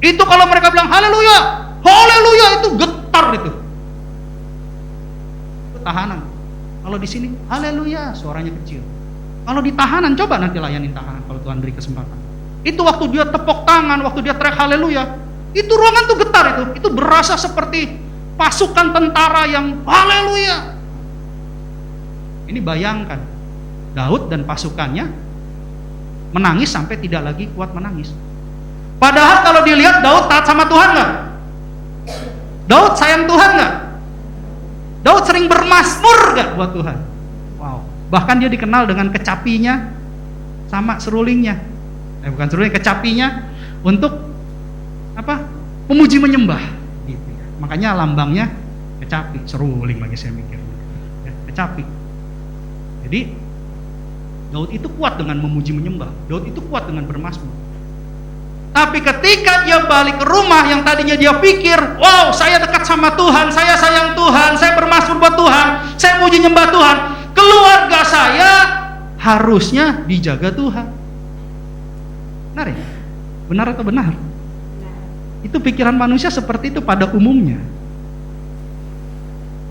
Speaker 6: Itu kalau mereka bilang haleluya, haleluya, itu getar itu tahanan. Kalau di sini haleluya, suaranya kecil. Kalau di tahanan, coba nanti layani tahanan kalau Tuhan beri kesempatan. Itu waktu dia tepuk tangan, waktu dia teriak haleluya, itu ruangan tuh getar itu berasa seperti pasukan tentara yang haleluya. Ini bayangkan, Daud dan pasukannya menangis sampai tidak lagi kuat menangis. Padahal kalau dilihat Daud taat sama Tuhan nggak? Daud sayang Tuhan nggak? Daud sering bermazmur nggak buat Tuhan? Wow. Bahkan dia dikenal dengan kecapinya sama serulingnya. Bukan serulingnya, kecapinya untuk apa? Memuji menyembah. Gitu ya. Makanya lambangnya kecapi, seruling lagi saya mikir. Ya, kecapi. Jadi Daud itu kuat dengan memuji menyembah. Daud itu kuat dengan bermazmur. Tapi ketika dia balik ke rumah, yang tadinya dia pikir, wow, saya dekat sama Tuhan, saya sayang Tuhan, saya bermazmur buat Tuhan, saya muji nyembah Tuhan, keluarga saya harusnya dijaga Tuhan. Benar ya? Benar atau benar? Itu pikiran manusia seperti itu pada umumnya.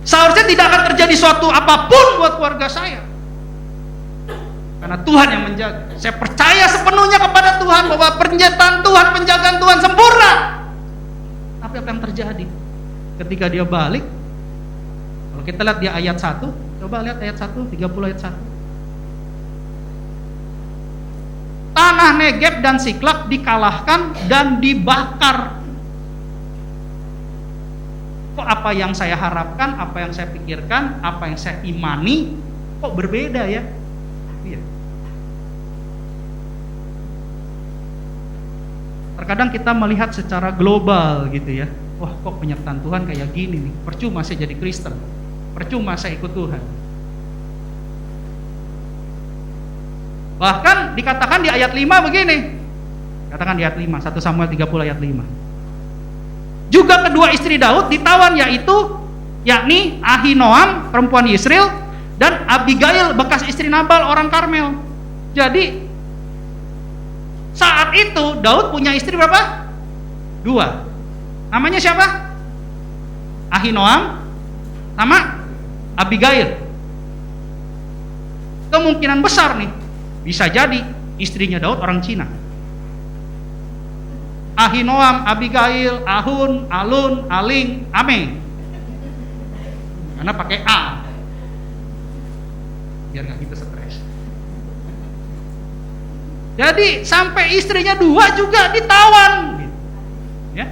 Speaker 6: Seharusnya tidak akan terjadi suatu apapun buat keluarga saya, karena Tuhan yang menjaga. Saya percaya sepenuhnya kepada Tuhan bahwa penjagaan Tuhan, penjagaan Tuhan sempurna. Tapi apa yang terjadi? Ketika dia balik, kalau Kalau kita lihat di ayat 1, coba lihat ayat 1, 30 ayat 1. Tanah Negeb dan Siklak dikalahkan dan dibakar. Kok apa yang saya harapkan, apa yang saya pikirkan, apa yang saya imani, kok berbeda ya? Iya. Terkadang kita melihat secara global gitu ya. Wah, kok penyertaan Tuhan kayak gini nih. Percuma saya jadi Kristen. Percuma saya ikut Tuhan. Bahkan dikatakan di ayat 5 begini. Katakan di ayat 5, 1 Samuel 30 ayat 5. Juga kedua istri Daud ditawan, yakni Ahinoam perempuan Yisrael dan Abigail bekas istri Nabal orang Karmel. Jadi saat itu Daud punya istri berapa? 2. Namanya siapa? Ahinoam sama Abigail. Kemungkinan besar nih, bisa jadi istrinya Daud orang Cina. Ahinoam, Abigail, Ahun, Alun, Aling, Ame. Karena pakai A. Biar gak gitu stres. Jadi sampai istrinya 2 juga ditawan. Ya.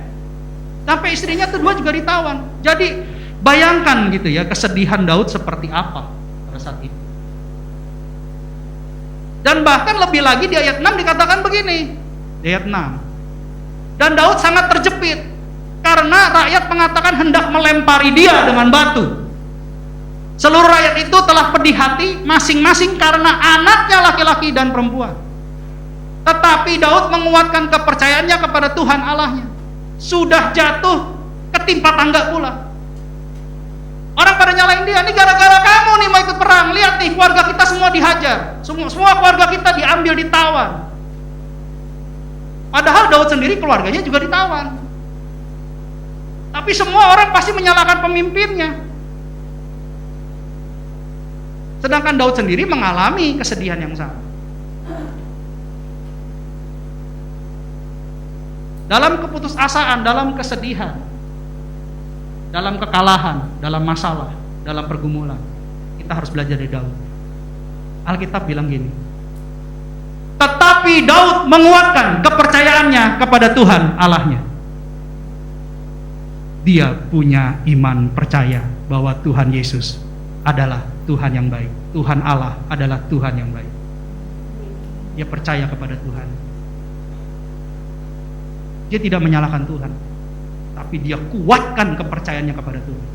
Speaker 6: Sampai istrinya kedua juga ditawan. Jadi bayangkan gitu ya, kesedihan Daud seperti apa pada saat itu. Dan bahkan lebih lagi di ayat 6 dikatakan begini. Di ayat 6. Dan Daud sangat terjepit karena rakyat mengatakan hendak melempari dia dengan batu. Seluruh rakyat itu telah pedih hati masing-masing karena anaknya laki-laki dan perempuan. Tetapi Daud menguatkan kepercayaannya kepada Tuhan Allahnya. Sudah jatuh ketimpa tangga pula. Orang pada nyalain dia, ini gara-gara kamu nih mau ikut perang. Lihat nih, keluarga kita semua dihajar. Semua keluarga kita diambil, ditawan. Padahal Daud sendiri keluarganya juga ditawan. Tapi semua orang pasti menyalahkan pemimpinnya. Sedangkan Daud sendiri mengalami kesedihan yang sama. Dalam keputusasaan, dalam kesedihan, dalam kekalahan, dalam masalah, dalam pergumulan, kita harus belajar dari Daud. Alkitab bilang gini, tetapi Daud menguatkan kepercayaannya kepada Tuhan Allahnya. Dia punya iman percaya bahwa Tuhan Yesus adalah Tuhan yang baik. Tuhan Allah adalah Tuhan yang baik. Dia percaya kepada Tuhan. Dia tidak menyalahkan Tuhan, tapi dia kuatkan kepercayaannya kepada Tuhan.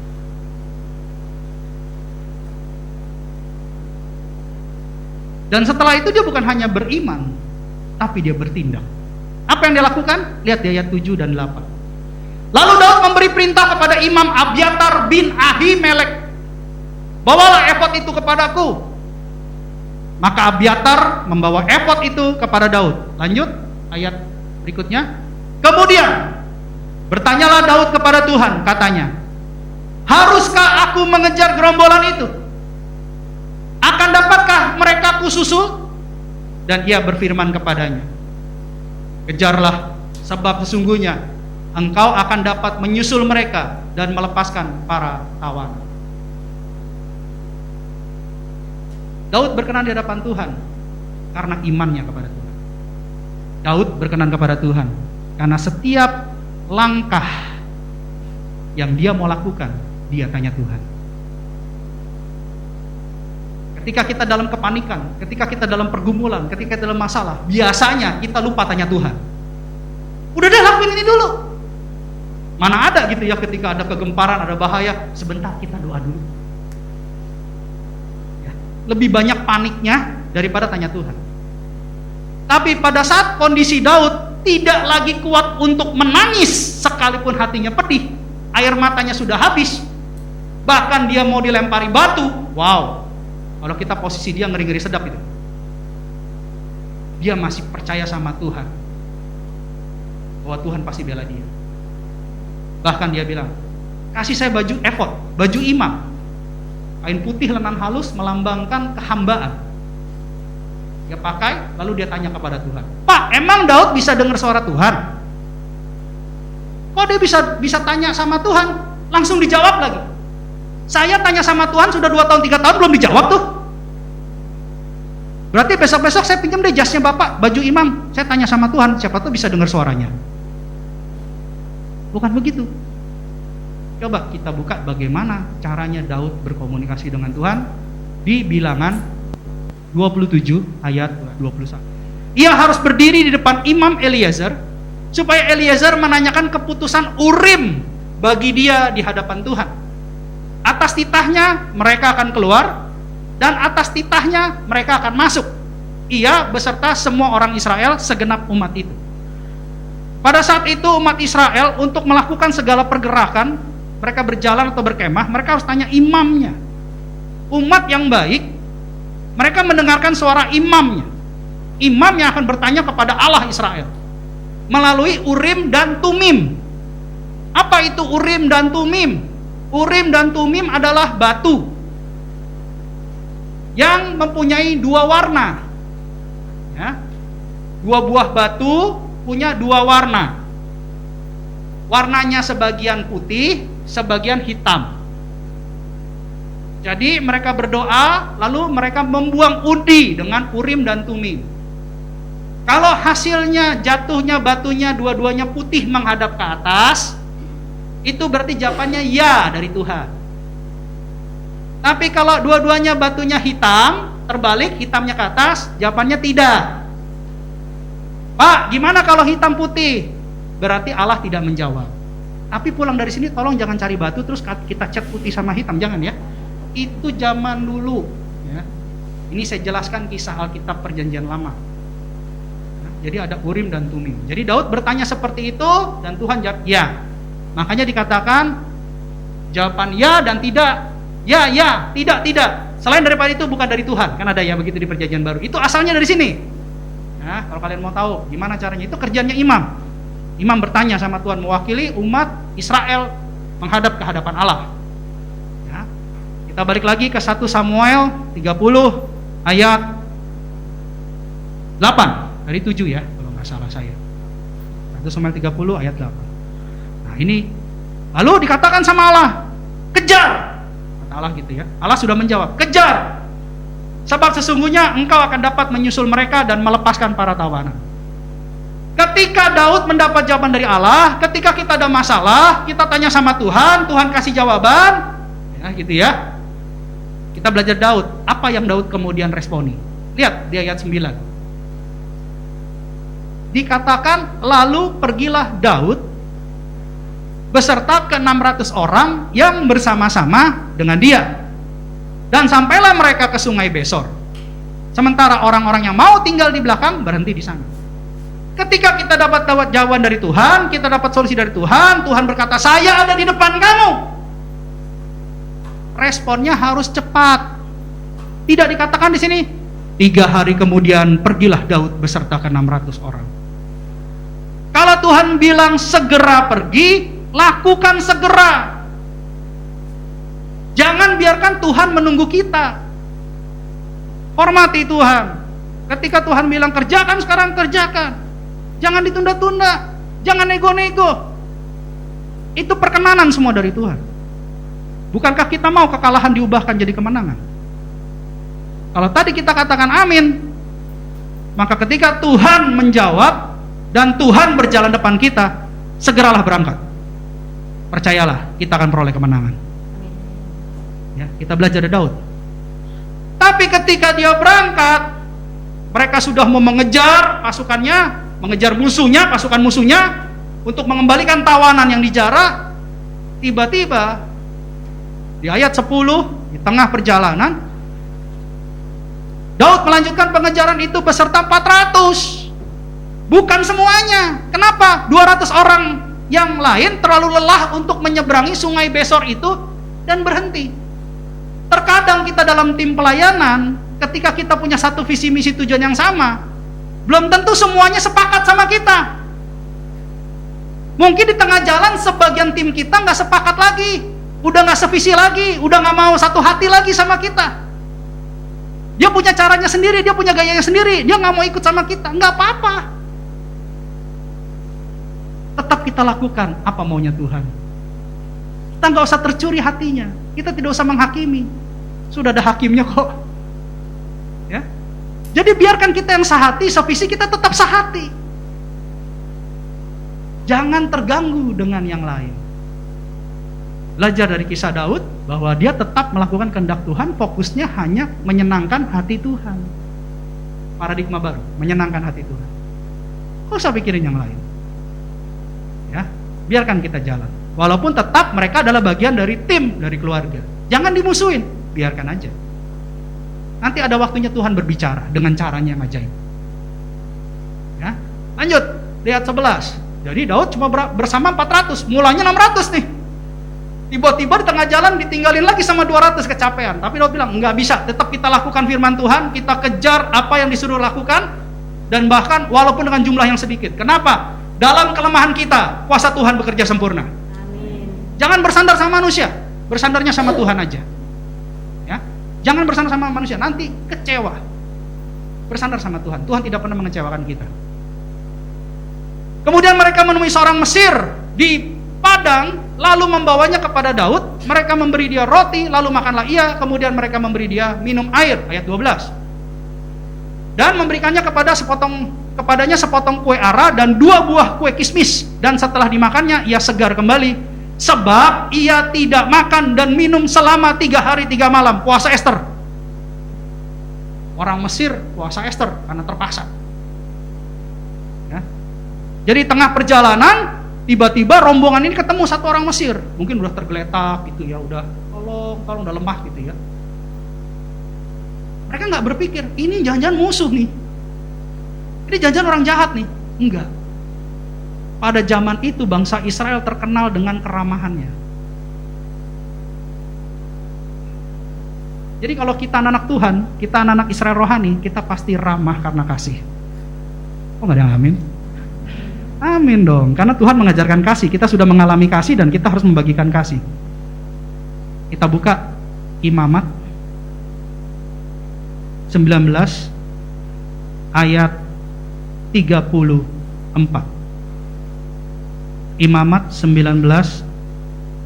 Speaker 6: Dan setelah itu dia bukan hanya beriman, tapi dia bertindak. Apa yang dia lakukan? Lihat di ayat 7 dan 8. Lalu Daud memberi perintah kepada Imam Abiatar bin Ahimelek, bawalah efod itu kepadaku. Maka Abiatar membawa efod itu kepada Daud. Lanjut ayat berikutnya. Kemudian bertanyalah Daud kepada Tuhan, katanya, haruskah aku mengejar gerombolan itu? Akan dapatkah mereka kususul? Dan ia berfirman kepadanya, kejarlah, sebab sesungguhnya engkau akan dapat menyusul mereka dan melepaskan para tawanan. Daud berkenan di hadapan Tuhan karena imannya kepada Tuhan. Daud berkenan kepada Tuhan karena setiap langkah yang dia mau lakukan, dia tanya Tuhan. Ketika kita dalam kepanikan, ketika kita dalam pergumulan, ketika kita dalam masalah, biasanya kita lupa tanya Tuhan. Udah deh, lakuin ini dulu. Mana ada gitu ya, ketika ada kegemparan, ada bahaya, sebentar kita doa dulu. Ya, lebih banyak paniknya daripada tanya Tuhan. Tapi pada saat kondisi Daud tidak lagi kuat untuk menangis sekalipun hatinya pedih, air matanya sudah habis, bahkan dia mau dilempari batu. Wow, kalau kita posisi dia ngeri-ngeri sedap itu. Dia masih percaya sama Tuhan bahwa Tuhan pasti bela dia. Bahkan dia bilang, kasih saya baju efod, baju imam, kain putih lenan halus melambangkan kehambaan. Dia pakai, lalu dia tanya kepada Tuhan, Pak, emang Daud bisa dengar suara Tuhan? Kok dia bisa tanya sama Tuhan? Langsung dijawab lagi. Saya tanya sama Tuhan sudah 2 tahun 3 tahun belum dijawab tuh. Berarti besok-besok saya pinjam deh jasnya Bapak, baju imam. Saya tanya sama Tuhan, siapa tuh bisa dengar suaranya. Bukan begitu. Coba kita buka bagaimana caranya Daud berkomunikasi dengan Tuhan di Bilangan 27 ayat 21. Ia harus berdiri di depan Imam Eliezer supaya Eliezer menanyakan keputusan Urim bagi dia di hadapan Tuhan. Atas titahnya mereka akan keluar dan atas titahnya mereka akan masuk. Ia beserta semua orang Israel segenap umat itu. Pada saat itu umat Israel untuk melakukan segala pergerakan, mereka berjalan atau berkemah, mereka harus tanya imamnya. Umat yang baik, mereka mendengarkan suara imamnya. Imam yang akan bertanya kepada Allah Israel melalui Urim dan Tumim. Apa itu Urim dan Tumim? Urim dan Tumim adalah batu yang mempunyai 2 warna. Ya. 2 buah batu punya 2 warna. Warnanya sebagian putih, sebagian hitam. Jadi mereka berdoa, lalu mereka membuang undi dengan Urim dan Tumim. Kalau hasilnya jatuhnya batunya dua-duanya putih menghadap ke atas, itu berarti jawabannya ya dari Tuhan. Tapi kalau dua-duanya batunya hitam, terbalik hitamnya ke atas, jawabannya tidak. Pak, gimana kalau hitam putih? Berarti Allah tidak menjawab. Tapi pulang dari sini tolong jangan cari batu terus kita cat putih sama hitam, jangan ya. Itu zaman dulu ya. Ini saya jelaskan kisah Alkitab Perjanjian Lama. Nah, jadi ada Urim dan Tumim. Jadi Daud bertanya seperti itu dan Tuhan jawab ya. Makanya dikatakan jawaban ya dan tidak. Ya, ya, tidak, tidak. Selain daripada itu bukan dari Tuhan. Kan ada ya begitu di Perjanjian Baru. Itu asalnya dari sini. Nah, kalau kalian mau tahu gimana caranya, itu kerjanya imam. Imam bertanya sama Tuhan mewakili umat Israel menghadap ke hadapan Allah. Ya. Kita balik lagi ke 1 Samuel 30 ayat 8 dari 7 ya, kalau nggak salah saya. 1 Samuel 30 ayat 8. Nah ini, lalu dikatakan sama Allah, kejar. Kata Allah gitu ya. Allah sudah menjawab, kejar. Sebab sesungguhnya engkau akan dapat menyusul mereka dan melepaskan para tawanan. Ketika Daud mendapat jawaban dari Allah, ketika kita ada masalah, kita tanya sama Tuhan, Tuhan kasih jawaban, ya gitu ya. Kita belajar Daud, apa yang Daud kemudian responi? Lihat di ayat 9. Dikatakan, lalu pergilah Daud beserta ke 600 orang yang bersama-sama dengan dia. Dan sampailah mereka ke sungai Besor. Sementara orang-orang yang mau tinggal di belakang berhenti di sana. Ketika kita dapat jawaban dari Tuhan, kita dapat solusi dari Tuhan, Tuhan berkata, saya ada di depan kamu. Responnya harus cepat. Tidak dikatakan di sini, 3 hari kemudian pergilah Daud beserta ke 600 orang. Kalau Tuhan bilang segera pergi, lakukan segera. Jangan biarkan Tuhan menunggu kita. Hormati Tuhan. Ketika Tuhan bilang kerjakan, sekarang kerjakan. Jangan ditunda-tunda, jangan nego-nego. Itu perkenanan semua dari Tuhan. Bukankah kita mau kekalahan diubahkan jadi kemenangan? Kalau tadi kita katakan amin, maka ketika Tuhan menjawab dan Tuhan berjalan depan kita, segeralah berangkat. Percayalah, kita akan peroleh kemenangan. Ya, kita belajar dari Daud. Tapi ketika dia berangkat, mereka sudah mau mengejar pasukannya, mengejar musuhnya, pasukan musuhnya, untuk mengembalikan tawanan yang dijara. Tiba-tiba di ayat 10, di tengah perjalanan, Daud melanjutkan pengejaran itu beserta 400. Bukan semuanya. Kenapa? 200 orang yang lain terlalu lelah untuk menyeberangi sungai Besor itu dan berhenti. Terkadang kita dalam tim pelayanan, ketika kita punya satu visi misi tujuan yang sama, belum tentu semuanya sepakat sama kita. Mungkin di tengah jalan sebagian tim kita nggak sepakat lagi, udah nggak sevisi lagi, udah nggak mau satu hati lagi sama kita. Dia punya caranya sendiri, dia punya gayanya sendiri, dia nggak mau ikut sama kita. Nggak apa-apa. Tetap kita lakukan apa maunya Tuhan. Kita nggak usah tercuri hatinya. Kita tidak usah menghakimi. Sudah ada hakimnya kok. Ya. Jadi biarkan kita yang sehati, sevisi, kita tetap sehati. Jangan terganggu dengan yang lain. Belajar dari kisah Daud bahwa dia tetap melakukan kehendak Tuhan, fokusnya hanya menyenangkan hati Tuhan. Paradigma baru, menyenangkan hati Tuhan. Kok usah pikirin yang lain. Ya, biarkan kita jalan. Walaupun tetap mereka adalah bagian dari tim, dari keluarga. Jangan dimusuhin, biarkan aja. Nanti ada waktunya Tuhan berbicara dengan caranya yang ajaib. Ya, lanjut, lihat 11. Jadi Daud cuma bersama 400, mulanya 600 nih. Tiba-tiba di tengah jalan ditinggalin lagi sama 200, kecapean. Tapi Daud bilang, enggak bisa, tetap kita lakukan firman Tuhan, kita kejar apa yang disuruh lakukan, dan bahkan walaupun dengan jumlah yang sedikit. Kenapa? Dalam kelemahan kita, kuasa Tuhan bekerja sempurna. Amin. Jangan bersandar sama manusia, bersandarnya sama Tuhan aja. Ya, jangan bersandar sama manusia, nanti kecewa. Bersandar sama Tuhan, Tuhan tidak pernah mengecewakan kita. Kemudian mereka menemui seorang Mesir di padang, lalu membawanya kepada Daud. Mereka memberi dia roti, lalu makanlah ia. Kemudian mereka memberi dia minum air, ayat 12. Dan memberikannya kepadanya sepotong kue ara dan 2 buah kue kismis. Dan setelah dimakannya, ia segar kembali, sebab ia tidak makan dan minum selama 3 hari 3 malam. Puasa Ester. Orang Mesir puasa Ester karena terpaksa. Ya. Jadi tengah perjalanan, tiba-tiba rombongan ini ketemu satu orang Mesir. Mungkin udah tergeletak gitu ya, udah tolong udah lemah gitu ya. Mereka nggak berpikir, ini jangan-jangan musuh nih. Ini jangan-jangan orang jahat nih. Enggak. Pada zaman itu bangsa Israel terkenal dengan keramahannya. Jadi kalau kita anak Tuhan, kita anak Israel rohani, kita pasti ramah karena kasih. Oh nggak ada yang amin? Amin dong, karena Tuhan mengajarkan kasih. Kita sudah mengalami kasih dan kita harus membagikan kasih. Kita buka Imamat 19 ayat 34. Imamat 19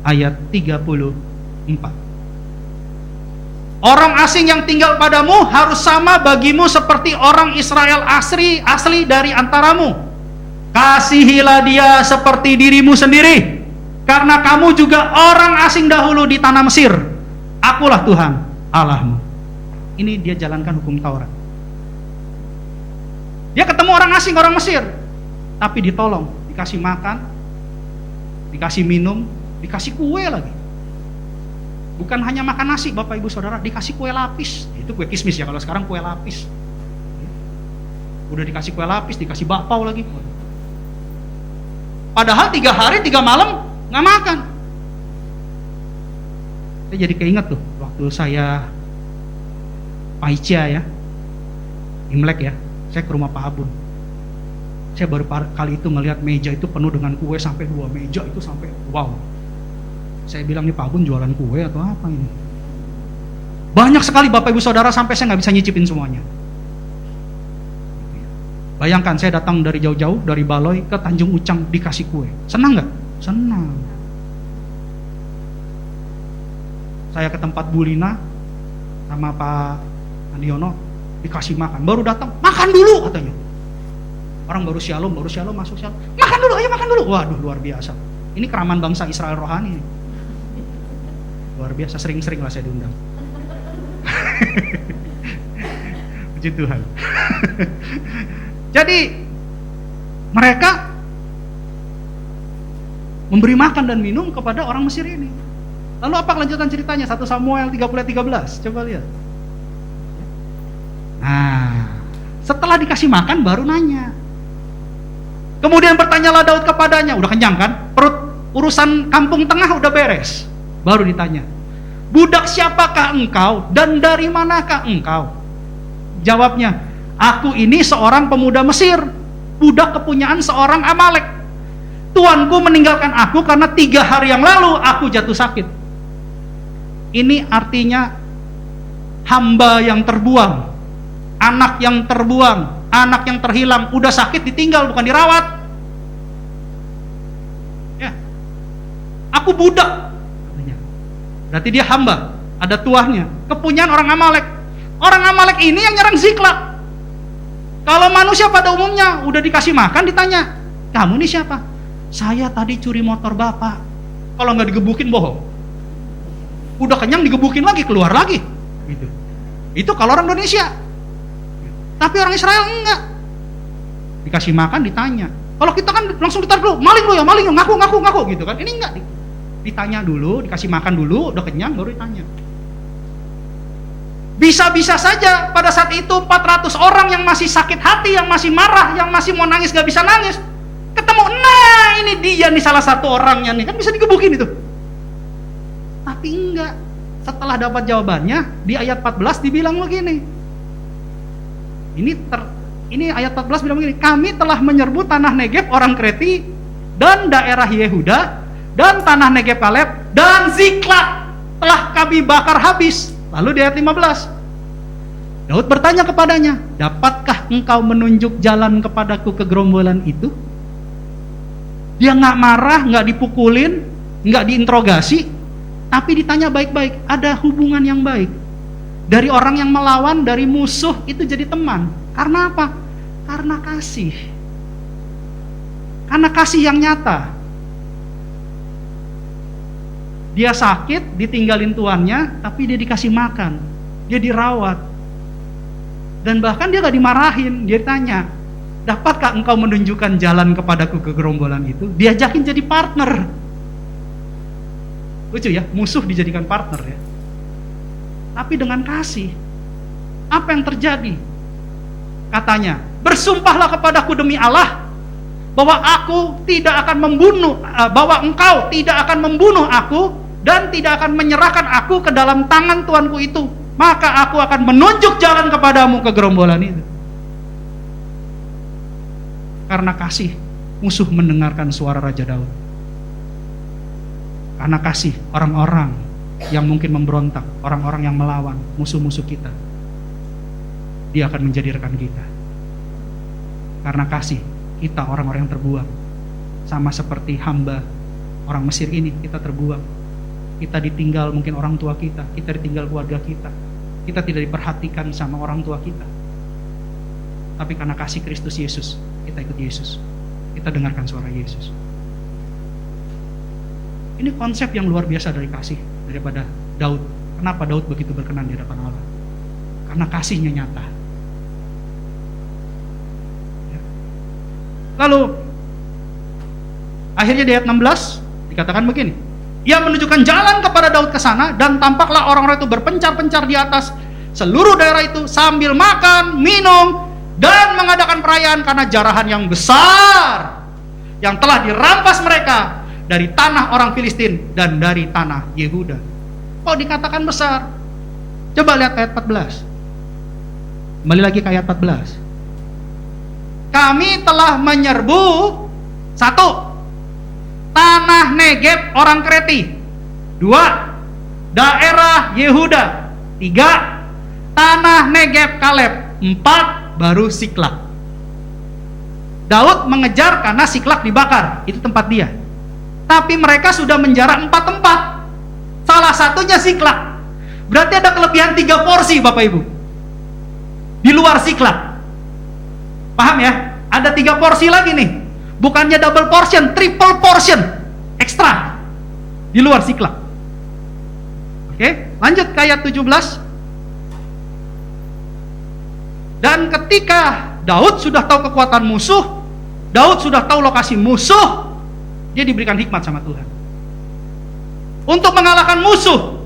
Speaker 6: ayat 34. Orang asing yang tinggal padamu harus sama bagimu seperti orang Israel asli dari antaramu. Kasihilah dia seperti dirimu sendiri, karena kamu juga orang asing dahulu di tanah Mesir. Akulah Tuhan Allahmu. Ini dia jalankan hukum Taurat. Dia ketemu orang asing, orang Mesir, tapi ditolong, dikasih makan, dikasih minum, dikasih kue lagi. Bukan hanya makan nasi, Bapak Ibu Saudara, dikasih kue lapis. Itu kue kismis ya, kalau sekarang kue lapis. Udah dikasih kue lapis, dikasih bakpao lagi. Padahal 3 hari 3 malam nggak makan. Saya jadi keinget tuh waktu saya Paicia ya, Imlek ya, saya ke rumah Pak Abun. Saya baru kali itu melihat meja itu penuh dengan kue, sampai 2 meja itu, sampai wow. Saya bilang, nih Pak Abun jualan kue atau apa ini? Banyak sekali Bapak Ibu Saudara, sampai saya nggak bisa nyicipin semuanya. Bayangkan saya datang dari jauh-jauh, dari Baloi ke Tanjung Ucang dikasih kue. Senang nggak? Senang. Saya ke tempat Bu Lina sama Pak Andiono dikasih makan. Baru datang, makan dulu katanya. Orang baru shalom masuk shalom. Makan dulu, ayo makan dulu. Waduh, luar biasa. Ini keramaan bangsa Israel rohani. Luar biasa, sering-sering lah saya diundang. Puji Tuhan. Jadi mereka memberi makan dan minum kepada orang Mesir ini. Lalu apa kelanjutan ceritanya? 1 Samuel 30:13. Coba lihat. Nah, setelah dikasih makan baru nanya. Kemudian bertanyalah Daud kepadanya, udah kenyang kan? Perut urusan kampung tengah udah beres. Baru ditanya, budak siapakah engkau dan dari manakah engkau? Jawabnya, aku ini seorang pemuda Mesir, budak kepunyaan seorang Amalek. Tuanku meninggalkan aku karena 3 hari yang lalu aku jatuh sakit. Ini artinya hamba yang terbuang, anak yang terbuang, anak yang terhilang, udah sakit ditinggal, bukan dirawat. Ya, aku budak, katanya. Berarti dia hamba, ada tuannya. Kepunyaan orang Amalek. Orang Amalek ini yang nyerang Ziklag. Kalau manusia pada umumnya udah dikasih makan ditanya, kamu ini siapa? Saya tadi curi motor bapak. Kalau nggak digebukin bohong. Udah kenyang digebukin lagi, keluar lagi. Gitu. Itu kalau orang Indonesia. Tapi orang Israel enggak. Dikasih makan ditanya. Kalau kita kan langsung ditarik dulu, maling lu ya, ngaku gitu kan. Ini enggak. Ditanya dulu, dikasih makan dulu, udah kenyang baru ditanya. Bisa-bisa saja pada saat itu 400 orang yang masih sakit hati, yang masih marah, yang masih mau nangis gak bisa nangis, ketemu, nah ini dia nih salah satu orangnya nih, kan bisa digebukin itu. Tapi enggak. Setelah dapat jawabannya, di ayat 14 dibilang begini. Ini ayat 14 bilang begini, kami telah menyerbu tanah Negeb orang Kreti dan daerah Yehuda dan tanah Negeb Kaleb dan Ziklag telah kami bakar habis. Lalu di ayat 15 Daud bertanya kepadanya, dapatkah engkau menunjuk jalan kepadaku ke gerombolan itu? Dia nggak marah, nggak dipukulin, nggak diinterogasi, tapi ditanya baik-baik. Ada hubungan yang baik. Dari orang yang melawan, dari musuh itu jadi teman. Karena apa? Karena kasih. Karena kasih yang nyata. Dia sakit, ditinggalin tuannya, tapi dia dikasih makan, dia dirawat, dan bahkan dia gak dimarahin. Dia tanya, dapatkah engkau menunjukkan jalan kepadaku ke gerombolan itu? Diajakin jadi partner. Lucu ya, musuh dijadikan partner ya. Tapi dengan kasih. Apa yang terjadi? Katanya, bersumpahlah kepadaku demi Allah bahwa aku tidak akan membunuh, bahwa engkau tidak akan membunuh aku dan tidak akan menyerahkan aku ke dalam tangan tuanku itu, maka aku akan menunjuk jalan kepadamu ke gerombolan itu. Karena kasih, musuh mendengarkan suara Raja Daud. Karena kasih, orang-orang yang mungkin memberontak, orang-orang yang melawan, musuh-musuh kita, dia akan menjadi rekan kita. Karena kasih, kita orang-orang yang terbuang. Sama seperti hamba orang Mesir ini, kita terbuang. Kita ditinggal mungkin orang tua kita ditinggal keluarga kita tidak diperhatikan sama orang tua kita. Tapi karena kasih Kristus Yesus, kita ikut Yesus, kita dengarkan suara Yesus. Ini konsep yang luar biasa dari kasih, daripada Daud. Kenapa Daud begitu berkenan di hadapan Allah? Karena kasihnya nyata. Lalu akhirnya di ayat 16 dikatakan begini, ia menunjukkan jalan kepada Daud ke sana, dan tampaklah orang-orang itu berpencar-pencar di atas seluruh daerah itu sambil makan, minum, dan mengadakan perayaan karena jarahan yang besar yang telah dirampas mereka dari tanah orang Filistin dan dari tanah Yehuda. Kok dikatakan besar? Coba lihat ayat 14. Kembali lagi ke ayat 14. Kami telah menyerbu, 1, tanah Negeb orang Kreti, 2, daerah Yehuda, 3, tanah Negeb Kaleb, 4, baru Ziklag. Daud mengejar karena Ziklag dibakar, itu tempat dia. Tapi mereka sudah menjarah 4 tempat, salah satunya Ziklag. Berarti ada kelebihan 3 porsi Bapak Ibu di luar Ziklag. Paham ya? Ada 3 porsi lagi nih. Bukannya double portion, triple portion, ekstra di luar Ziklag. Oke, lanjut ke ayat 17. Dan ketika Daud sudah tahu kekuatan musuh, Daud sudah tahu lokasi musuh, dia diberikan hikmat sama Tuhan untuk mengalahkan musuh.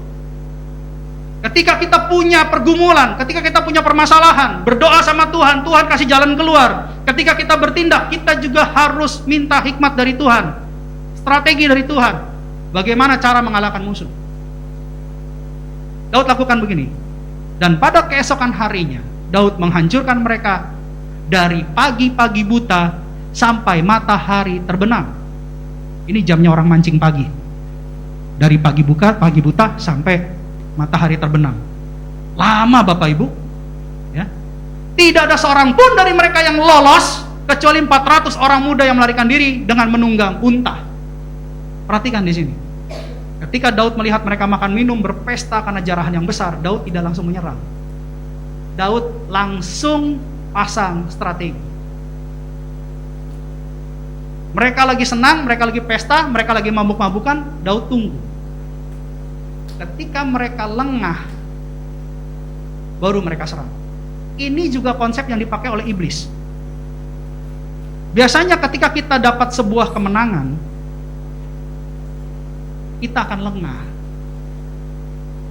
Speaker 6: Ketika kita punya pergumulan, ketika kita punya permasalahan, berdoa sama Tuhan, Tuhan kasih jalan keluar. Ketika kita bertindak, kita juga harus minta hikmat dari Tuhan, strategi dari Tuhan, bagaimana cara mengalahkan musuh. Daud lakukan begini. Dan pada keesokan harinya, Daud menghancurkan mereka dari pagi-pagi buta sampai matahari terbenam. Ini jamnya orang mancing pagi. Dari pagi buta sampai matahari terbenam. Lama Bapak Ibu ya. Tidak ada seorang pun dari mereka yang lolos, kecuali 400 orang muda yang melarikan diri dengan menunggang unta. Perhatikan di sini. Ketika Daud melihat mereka makan minum, berpesta karena jarahan yang besar, Daud tidak langsung menyerang. Daud langsung pasang strategi. Mereka lagi senang, mereka lagi pesta, mereka lagi mabuk-mabukan, Daud tunggu. Ketika mereka lengah, baru mereka serang. Ini juga konsep yang dipakai oleh iblis. Biasanya ketika kita dapat sebuah kemenangan, kita akan lengah.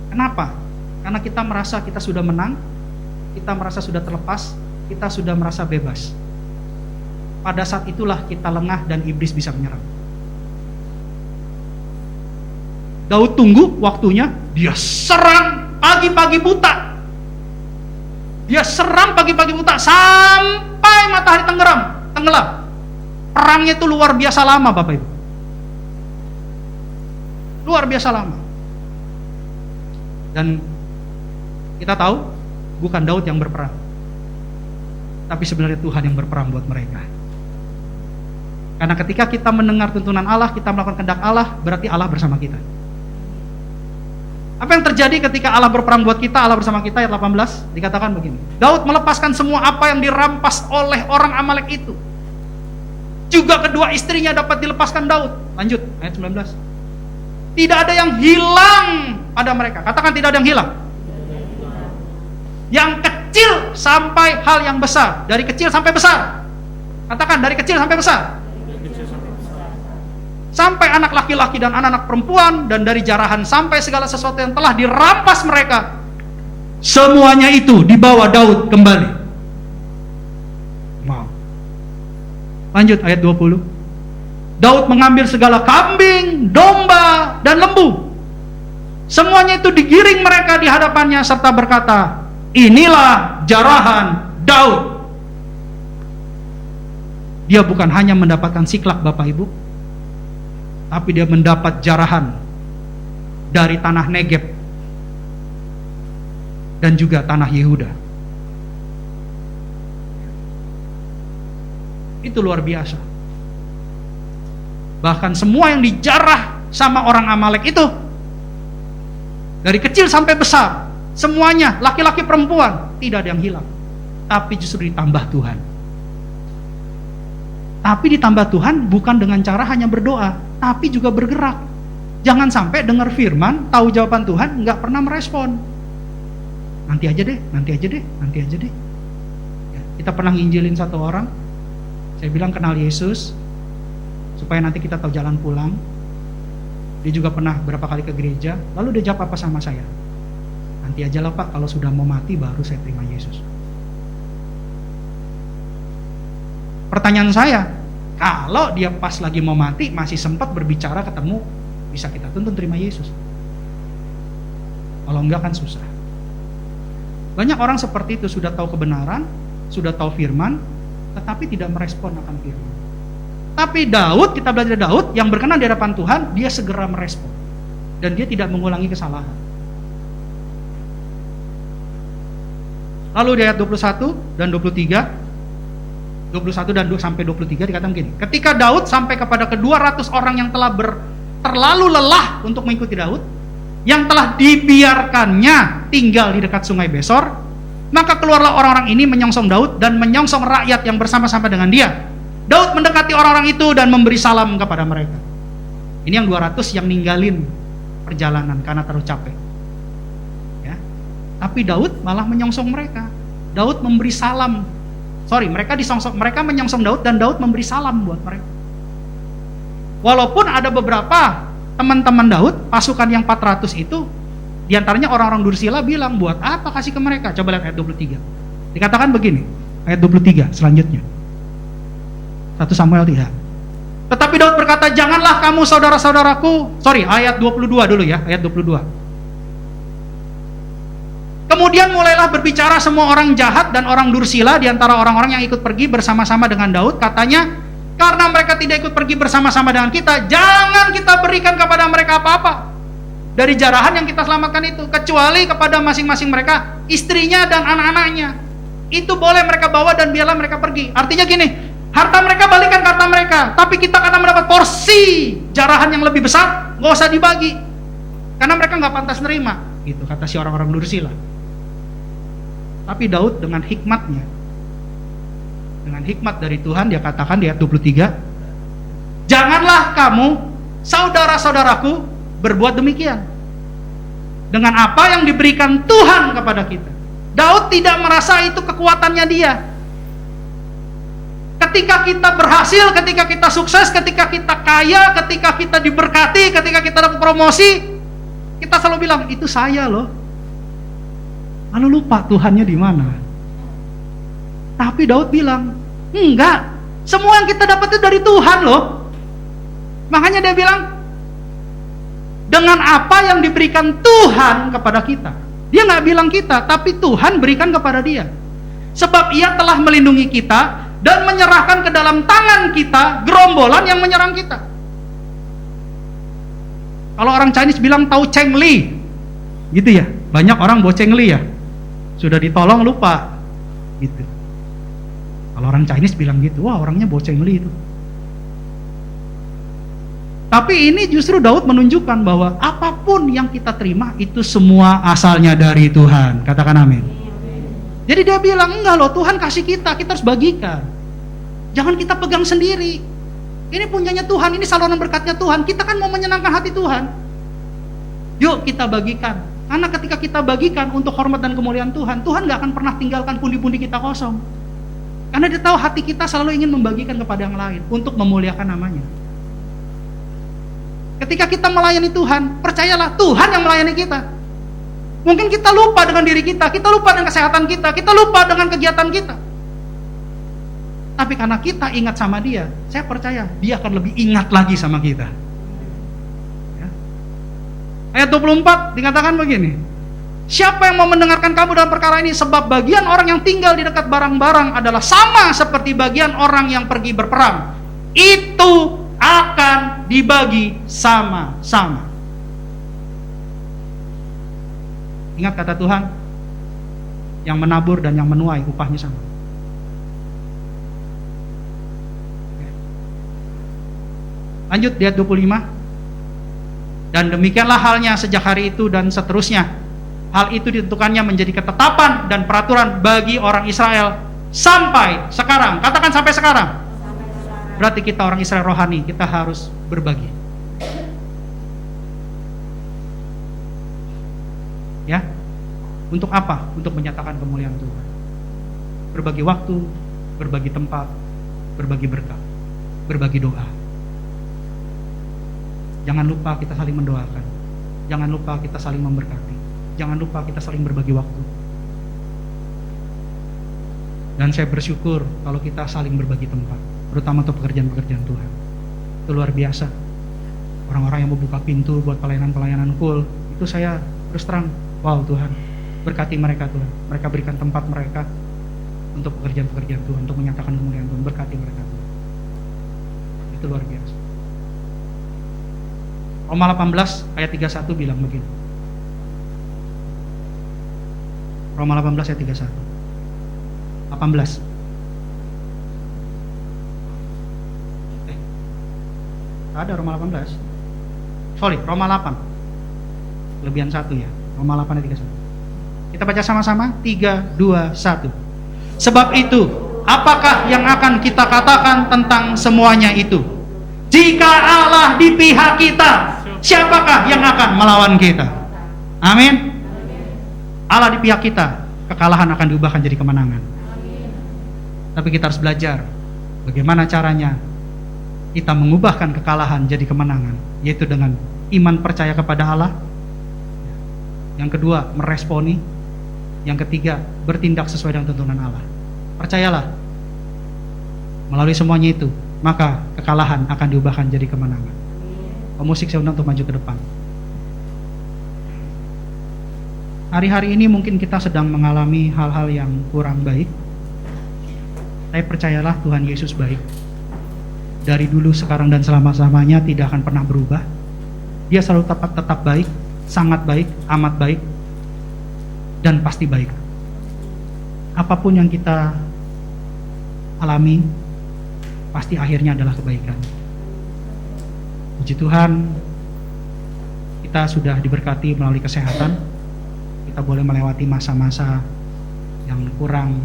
Speaker 6: Kenapa? Karena kita merasa kita sudah menang, kita merasa sudah terlepas, kita sudah merasa bebas. Pada saat itulah kita lengah dan iblis bisa menyerang. Daud tunggu waktunya, dia serang pagi-pagi buta. Dia serang pagi-pagi buta sampai matahari tenggelam. Perangnya itu luar biasa lama, Bapak Ibu. Luar biasa lama. Dan kita tahu bukan Daud yang berperang, tapi sebenarnya Tuhan yang berperang buat mereka. Karena ketika kita mendengar tuntunan Allah, kita melakukan kehendak Allah, berarti Allah bersama kita. Apa yang terjadi ketika Allah berperang buat kita, Allah bersama kita? Ayat 18 dikatakan begini, Daud melepaskan semua apa yang dirampas oleh orang Amalek itu. Juga kedua istrinya dapat dilepaskan Daud. Lanjut, ayat 19. Tidak ada yang hilang pada mereka. Katakan tidak ada yang hilang. Yang kecil sampai hal yang besar. Dari kecil sampai besar. Katakan dari kecil sampai besar. Sampai anak laki-laki dan anak-anak perempuan, dan dari jarahan sampai segala sesuatu yang telah dirampas mereka, semuanya itu dibawa Daud kembali. Wow. Lanjut ayat 20. Daud mengambil segala kambing, domba, dan lembu. Semuanya itu digiring mereka di hadapannya serta berkata, inilah jarahan Daud. Dia bukan hanya mendapatkan siklak, Bapak Ibu, tapi dia mendapat jarahan dari tanah Negeb dan juga tanah Yehuda. Itu luar biasa. Bahkan semua yang dijarah sama orang Amalek itu, dari kecil sampai besar, semuanya, laki-laki perempuan, tidak ada yang hilang. Tapi justru ditambah Tuhan. Tapi ditambah Tuhan bukan dengan cara hanya berdoa, tapi juga bergerak. Jangan sampai dengar firman, tahu jawaban Tuhan, nggak pernah merespon. Nanti aja deh. Ya, kita pernah nginjilin satu orang, saya bilang kenal Yesus, supaya nanti kita tahu jalan pulang. Dia juga pernah berapa kali ke gereja, lalu dia jawab apa sama saya? Nanti aja lah Pak, kalau sudah mau mati baru saya terima Yesus. Pertanyaan saya, kalau dia pas lagi mau mati masih sempat berbicara ketemu, bisa kita tuntun terima Yesus? Kalau enggak kan susah. Banyak orang seperti itu, sudah tahu kebenaran, sudah tahu firman, tetapi tidak merespon akan firman. Tapi Daud, kita belajar Daud yang berkenan di hadapan Tuhan, dia segera merespon dan dia tidak mengulangi kesalahan. Lalu di ayat 21 dan 23, 21 dan 2 sampai 23 dikatakan begini, ketika Daud sampai kepada ke-200 orang yang telah terlalu lelah untuk mengikuti Daud, yang telah dibiarkannya tinggal di dekat sungai Besor, maka keluarlah orang-orang ini menyongsong Daud dan menyongsong rakyat yang bersama-sama dengan dia. Daud mendekati orang-orang itu dan memberi salam kepada mereka. Ini yang 200 yang ninggalin perjalanan karena terlalu capek. Ya. Tapi Daud malah menyongsong mereka. Daud memberi salam. Mereka menyongsong Daud dan Daud memberi salam buat mereka. Walaupun ada beberapa teman-teman Daud, pasukan yang 400 itu, diantaranya orang-orang Dursila bilang, buat apa kasih ke mereka? Coba lihat ayat 23. Dikatakan begini, ayat 23 selanjutnya. 1 Samuel 3. Tetapi Daud berkata, janganlah kamu saudara-saudaraku, ayat 22 dulu ya, ayat 22. Kemudian mulailah berbicara semua orang jahat dan orang Dursila di antara orang-orang yang ikut pergi bersama-sama dengan Daud. Katanya, karena mereka tidak ikut pergi bersama-sama dengan kita, jangan kita berikan kepada mereka apa-apa dari jarahan yang kita selamatkan itu, kecuali kepada masing-masing mereka, istrinya dan anak-anaknya. Itu boleh mereka bawa dan biarlah mereka pergi. Artinya gini, harta mereka balikan ke harta mereka, tapi kita karena mendapat porsi jarahan yang lebih besar, gak usah dibagi. karena mereka nggak pantas nerima, gitu kata si orang-orang Dursila. Tapi Daud dengan hikmatnya, dengan hikmat dari Tuhan, dia katakan di ayat 23, janganlah kamu, saudara-saudaraku, berbuat demikian dengan apa yang diberikan Tuhan kepada kita. Daud tidak merasa itu kekuatannya dia. Ketika kita berhasil, ketika kita sukses, ketika kita kaya, ketika kita diberkati, ketika kita dapat promosi, kita selalu bilang, itu saya loh. Lalu lupa Tuhannya di mana. Tapi Daud bilang, enggak, semua yang kita dapat itu dari Tuhan loh. Makanya dia bilang, dengan apa yang diberikan Tuhan kepada kita. Dia nggak bilang kita, tapi Tuhan berikan kepada dia. Sebab ia telah melindungi kita dan menyerahkan ke dalam tangan kita gerombolan yang menyerang kita. Kalau orang Chinese bilang tahu Cheng Li, gitu ya. Banyak orang bawa Cheng Li ya. Sudah ditolong lupa, gitu. Kalau orang Chinese bilang gitu, wah orangnya bawa Cheng Li itu. Tapi ini justru Daud menunjukkan bahwa apapun yang kita terima itu semua asalnya dari Tuhan. Katakan amin. Jadi dia bilang, enggak loh, Tuhan kasih kita harus bagikan. Jangan kita pegang sendiri. Ini punyanya Tuhan, ini saluran berkatnya Tuhan. Kita kan mau menyenangkan hati Tuhan. Yuk kita bagikan. Karena ketika kita bagikan untuk hormat dan kemuliaan Tuhan, Tuhan gak akan pernah tinggalkan pundi-pundi kita kosong. Karena dia tahu hati kita selalu ingin membagikan kepada yang lain untuk memuliakan namanya. Ketika kita melayani Tuhan, percayalah Tuhan yang melayani kita. Mungkin kita lupa dengan diri kita lupa dengan kesehatan kita lupa dengan kegiatan kita. Tapi karena kita ingat sama dia, saya percaya dia akan lebih ingat lagi sama kita. Ya. Ayat 24 dikatakan begini, siapa yang mau mendengarkan kamu dalam perkara ini? Sebab bagian orang yang tinggal di dekat barang-barang adalah sama seperti bagian orang yang pergi berperang. Itu akan dibagi sama-sama. Ingat kata Tuhan, yang menabur dan yang menuai upahnya sama. Lanjut di ayat 25. Dan demikianlah halnya sejak hari itu dan seterusnya. Hal itu ditentukannya menjadi ketetapan dan peraturan bagi orang Israel sampai sekarang. Katakan sampai sekarang. Berarti kita orang Israel rohani, kita harus berbagi. Ya. Untuk apa? Untuk menyatakan kemuliaan Tuhan. Berbagi waktu, berbagi tempat, berbagi berkat, berbagi doa. Jangan lupa kita saling mendoakan. Jangan lupa kita saling memberkati. Jangan lupa kita saling berbagi waktu. Dan saya bersyukur kalau kita saling berbagi tempat, terutama untuk pekerjaan-pekerjaan Tuhan. Itu luar biasa. Orang-orang yang membuka pintu buat pelayanan-pelayanan cool, itu saya terus terang, wow Tuhan, berkati mereka Tuhan. Mereka berikan tempat mereka untuk pekerjaan-pekerjaan Tuhan, untuk menyatakan kemuliaan Tuhan. Berkati mereka Tuhan. Itu luar biasa. Roma 18 ayat 31 bilang begini. Roma 18 ayat 31. 18. Ada Roma 18. Sorry, Roma 8. Kelebihan 1 ya. Roma 8 ayat 31. Kita baca sama-sama. 3, 2, 1. Sebab itu, apakah yang akan kita katakan tentang semuanya itu? Jika Allah di pihak kita, siapakah yang akan melawan kita? Amin. Allah di pihak kita, kekalahan akan diubahkan jadi kemenangan. Tapi kita harus belajar bagaimana caranya kita mengubahkan kekalahan jadi kemenangan, yaitu dengan iman percaya kepada Allah. Yang kedua, meresponi. Yang ketiga, bertindak sesuai dengan tuntunan Allah. Percayalah, melalui semuanya itu, maka kekalahan akan diubahkan jadi kemenangan. Pemusik saya undang untuk maju ke depan. Hari-hari ini mungkin kita sedang mengalami hal-hal yang kurang baik. Tapi percayalah Tuhan Yesus baik. Dari dulu, sekarang, dan selama-lamanya tidak akan pernah berubah. Dia selalu tetap baik, sangat baik, amat baik, dan pasti baik. Apapun yang kita alami, pasti akhirnya adalah kebaikan. Puji Tuhan, kita kita sudah diberkati melalui kesehatan. Kita boleh melewati masa-masa yang kurang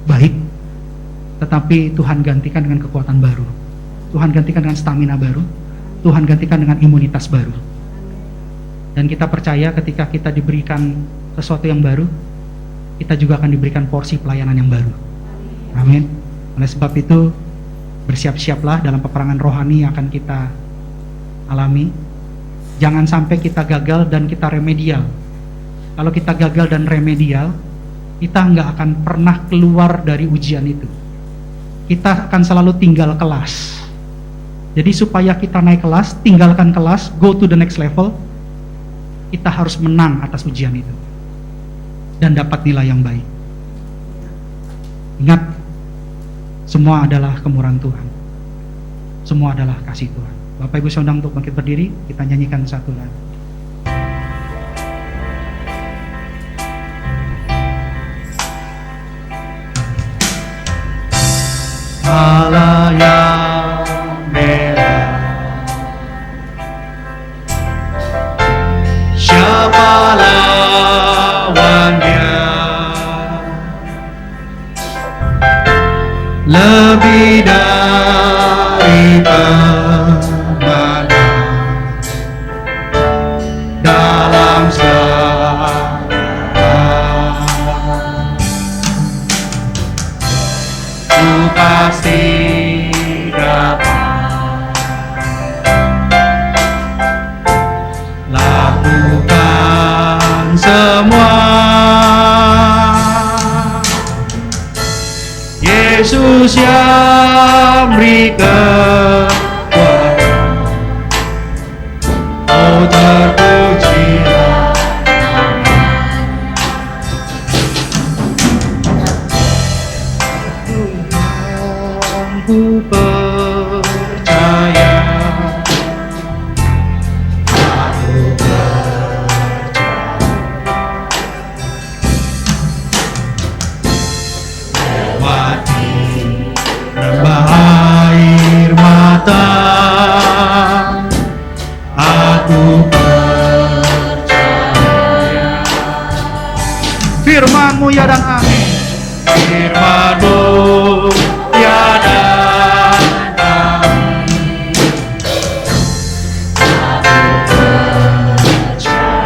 Speaker 6: baik, tetapi Tuhan gantikan dengan kekuatan baru. Tuhan gantikan dengan stamina baru. Tuhan gantikan dengan imunitas baru. Dan kita percaya ketika kita diberikan sesuatu yang baru, kita juga akan diberikan porsi pelayanan yang baru. Amin. Oleh sebab itu, bersiap-siaplah dalam peperangan rohani yang akan kita alami. Jangan sampai kita gagal dan kita remedial. Kalau kita gagal dan remedial, kita nggak akan pernah keluar dari ujian itu. Kita akan selalu tinggal kelas. Jadi supaya kita naik kelas, tinggalkan kelas, go to the next level, kita harus menang atas ujian itu dan dapat nilai yang baik. Ingat, semua adalah kemurahan Tuhan. Semua adalah kasih Tuhan. Bapak Ibu saya undang untuk bangkit berdiri, kita nyanyikan satu lagu. Allah yang bela, siapa lawannya? Lebih dari pemenang dalam segala, ku pasti dapat lakukan semua. Yesus yang beri kekuatan, oh terpujilah Tuhan, ku percaya, aku lewati lembah air mata, aku percaya. Firman-Mu ya dan amin. Firman-Mu ya dan amin. Aku percaya.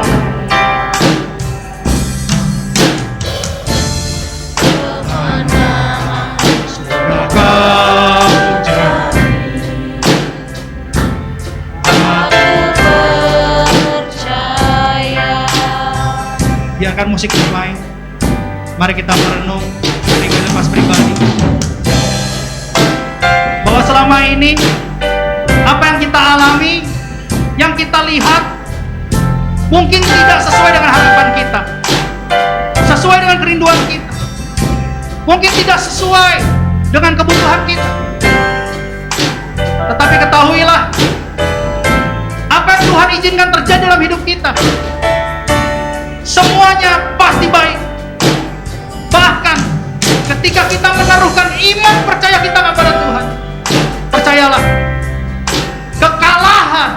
Speaker 6: Kemenangan sudah Kau janji. Aku percaya. Biarkan musik bermain. Mari kita merenung dari lepas pribadi bahwa selama ini apa yang kita alami, yang kita lihat mungkin tidak sesuai dengan harapan kita, sesuai dengan kerinduan kita, mungkin tidak sesuai dengan kebutuhan kita. Tetapi ketahuilah, apa yang Tuhan izinkan terjadi dalam hidup kita, semuanya pasti baik. Bahkan ketika kita menaruhkan iman percaya kita kepada Tuhan, percayalah, kekalahan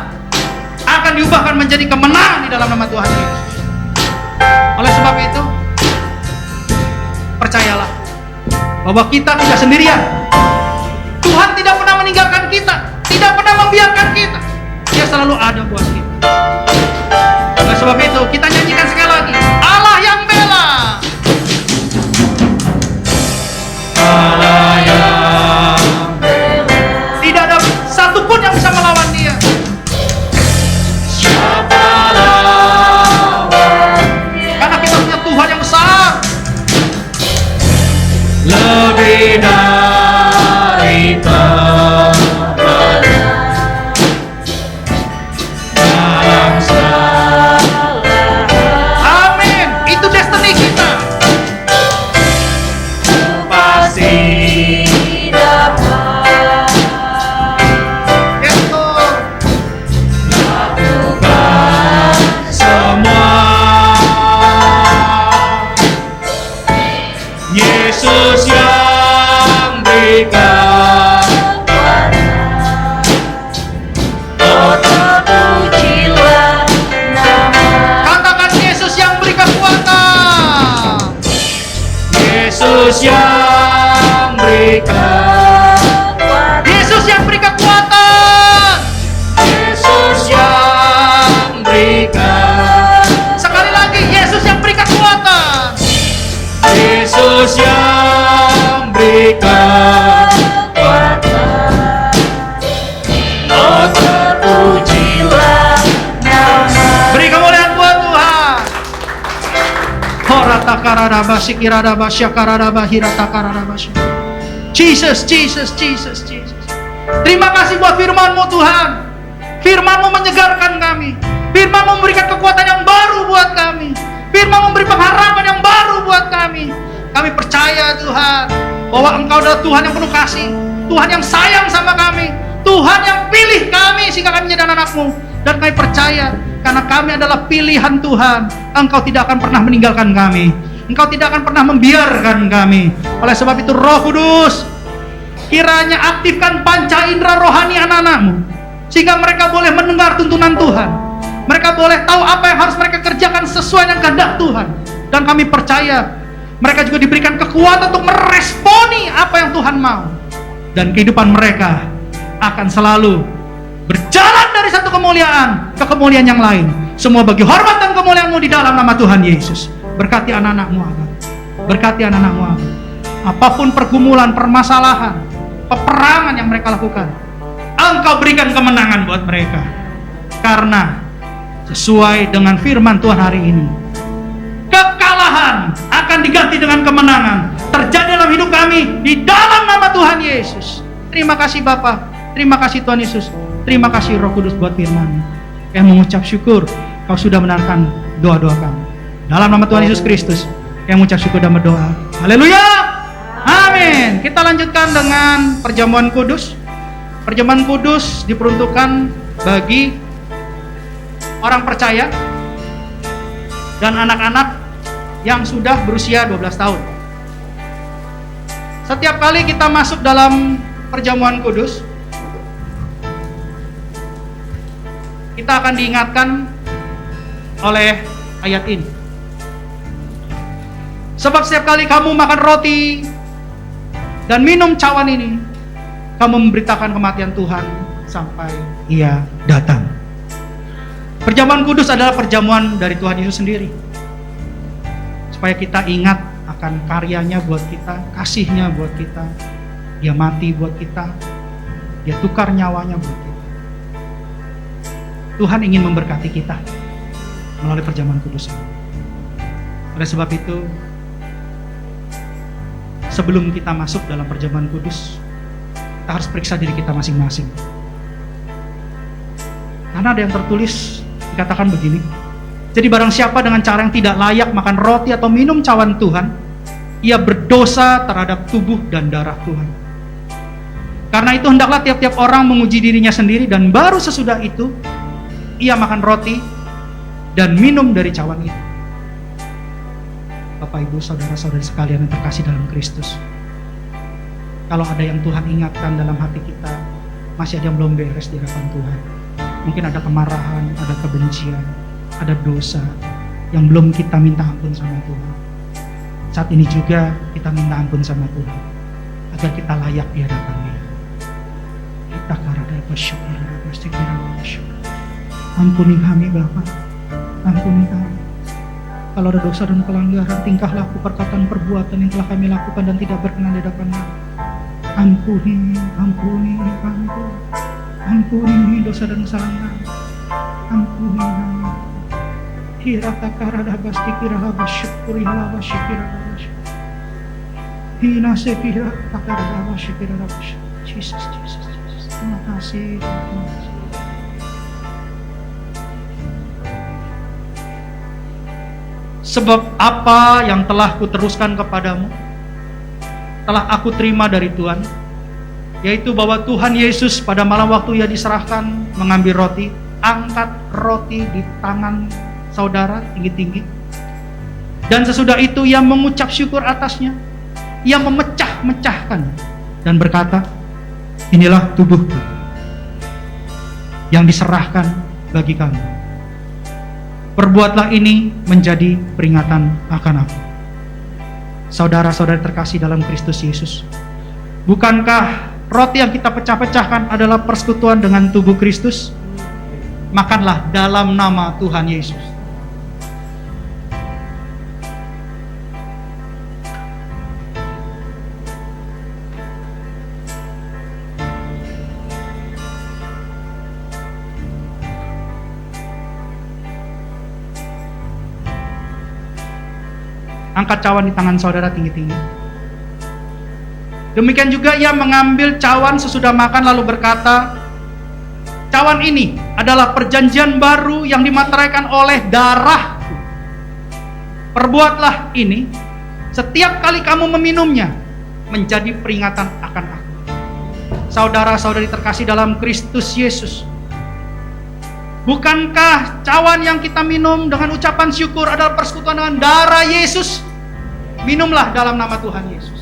Speaker 6: akan diubahkan menjadi kemenangan di dalam nama Tuhan Yesus. Oleh sebab itu, percayalah bahwa kita tidak sendirian. Tuhan tidak pernah meninggalkan kita, tidak pernah membiarkan kita. Dia selalu ada buat kita. Oleh sebab itu, kita nyanyikan sekali lagi, Allah yang bela. Allah yang bela. Tidak ada satupun yang bisa melawan Dia. Siapa lawannya? Karena kita punya Tuhan yang besar, lebih dari pemenang dalam segala Hiratakararaba sikiradaba syakaradaba hiratakararaba. Jesus, Jesus, Jesus, Jesus. Terima kasih buat firman-Mu Tuhan. Firman-Mu menyegarkan kami. Firman-Mu memberikan kekuatan yang baru buat kami. Firman-Mu memberi pengharapan yang baru buat kami. Kami percaya Tuhan bahwa Engkau adalah Tuhan yang penuh kasih, Tuhan yang sayang sama kami, Tuhan yang pilih kami sehingga kami menjadi anak-anak-Mu. Dan kami percaya karena kami adalah pilihan Tuhan, Engkau tidak akan pernah meninggalkan kami. Engkau tidak akan pernah membiarkan kami. Oleh sebab itu Roh Kudus, kiranya aktifkan panca indera rohani anak-anak-Mu, sehingga mereka boleh mendengar tuntunan Tuhan. Mereka boleh tahu apa yang harus mereka kerjakan sesuai dengan kehendak Tuhan. Dan kami percaya mereka juga diberikan kekuatan untuk meresponi apa yang Tuhan mau. Dan kehidupan mereka akan selalu berjalan dari satu kemuliaan ke kemuliaan yang lain. Semua bagi hormat dan kemuliaan-Mu di dalam nama Tuhan Yesus. Berkati anak-anak-Mu, Allah. Berkati anak-anak-Mu, Allah. Apapun pergumulan, permasalahan, peperangan yang mereka lakukan, Engkau berikan kemenangan buat mereka. Karena sesuai dengan firman Tuhan hari ini, kekalahan akan diganti dengan kemenangan. Terjadi dalam hidup kami di dalam nama Tuhan Yesus. Terima kasih Bapa, terima kasih Tuhan Yesus, terima kasih Roh Kudus buat firman. Kami mengucap syukur Kau sudah mendengarkan doa-doa kami. Dalam nama Tuhan Yesus Kristus, kami mengucap syukur dan berdoa. Haleluya, amin. Kita lanjutkan dengan perjamuan kudus. Perjamuan kudus diperuntukkan bagi orang percaya dan anak-anak yang sudah berusia 12 tahun. Setiap kali kita masuk dalam perjamuan kudus, kita akan diingatkan oleh ayat ini. Sebab setiap kali kamu makan roti dan minum cawan ini, kamu memberitakan kematian Tuhan sampai Ia datang. Perjamuan kudus adalah perjamuan dari Tuhan Yesus sendiri, supaya kita ingat akan karyanya buat kita, kasihnya buat kita. Dia mati buat kita, Dia tukar nyawanya buat kita. Tuhan ingin memberkati kita melalui perjamuan kudus ini. Oleh sebab itu, sebelum kita masuk dalam perjamuan kudus, kita harus periksa diri kita masing-masing. Karena ada yang tertulis, dikatakan begini, jadi barang siapa dengan cara yang tidak layak makan roti atau minum cawan Tuhan, ia berdosa terhadap tubuh dan darah Tuhan. Karena itu hendaklah tiap-tiap orang menguji dirinya sendiri, dan baru sesudah itu ia makan roti dan minum dari cawan itu. Bapak Ibu saudara-saudari sekalian yang terkasih dalam Kristus, kalau ada yang Tuhan ingatkan dalam hati kita, masih ada yang belum beres di hadapan Tuhan. Mungkin ada kemarahan, ada kebencian, ada dosa yang belum kita minta ampun sama Tuhan. Saat ini juga kita minta ampun sama Tuhan agar kita layak di hadapan Dia. Kita karada bersyukur, ampuni kami Bapa, ampuni kami. Kalau ada dosa dan pelanggaran, tingkah laku, perkataan, perbuatan yang telah kami lakukan dan tidak berkenan di hadapan-Mu, ampuni, ampuni, ampuni, ampuni dosa dan kesalahan kami, ampuni kami. Hirata karada basti kiraha basyukuri hala basyukira basyuk. Hina sekira takarada basyukira basyuk. Jesus, Jesus, Jesus. Terima kasih, terima kasih. Sebab apa yang telah kuteruskan kepadamu, telah aku terima dari Tuhan, yaitu bahwa Tuhan Yesus pada malam waktu Ia diserahkan mengambil roti, angkat roti di tangan saudara tinggi-tinggi, dan sesudah itu Ia mengucap syukur atasnya, Ia memecah-mecahkan dan berkata, inilah tubuhku yang diserahkan bagi kamu. Perbuatlah ini menjadi peringatan akan aku. Saudara-saudari terkasih dalam Kristus Yesus, bukankah roti yang kita pecah-pecahkan adalah persekutuan dengan tubuh Kristus? Makanlah dalam nama Tuhan Yesus. Angkat cawan di tangan saudara tinggi-tinggi. Demikian juga ia mengambil cawan sesudah makan lalu berkata, cawan ini adalah perjanjian baru yang dimateraikan oleh darahku. Perbuatlah ini setiap kali kamu meminumnya menjadi peringatan akan aku. Saudara-saudari terkasih dalam Kristus Yesus, bukankah cawan yang kita minum dengan ucapan syukur adalah persekutuan dengan darah Yesus? Minumlah dalam nama Tuhan Yesus.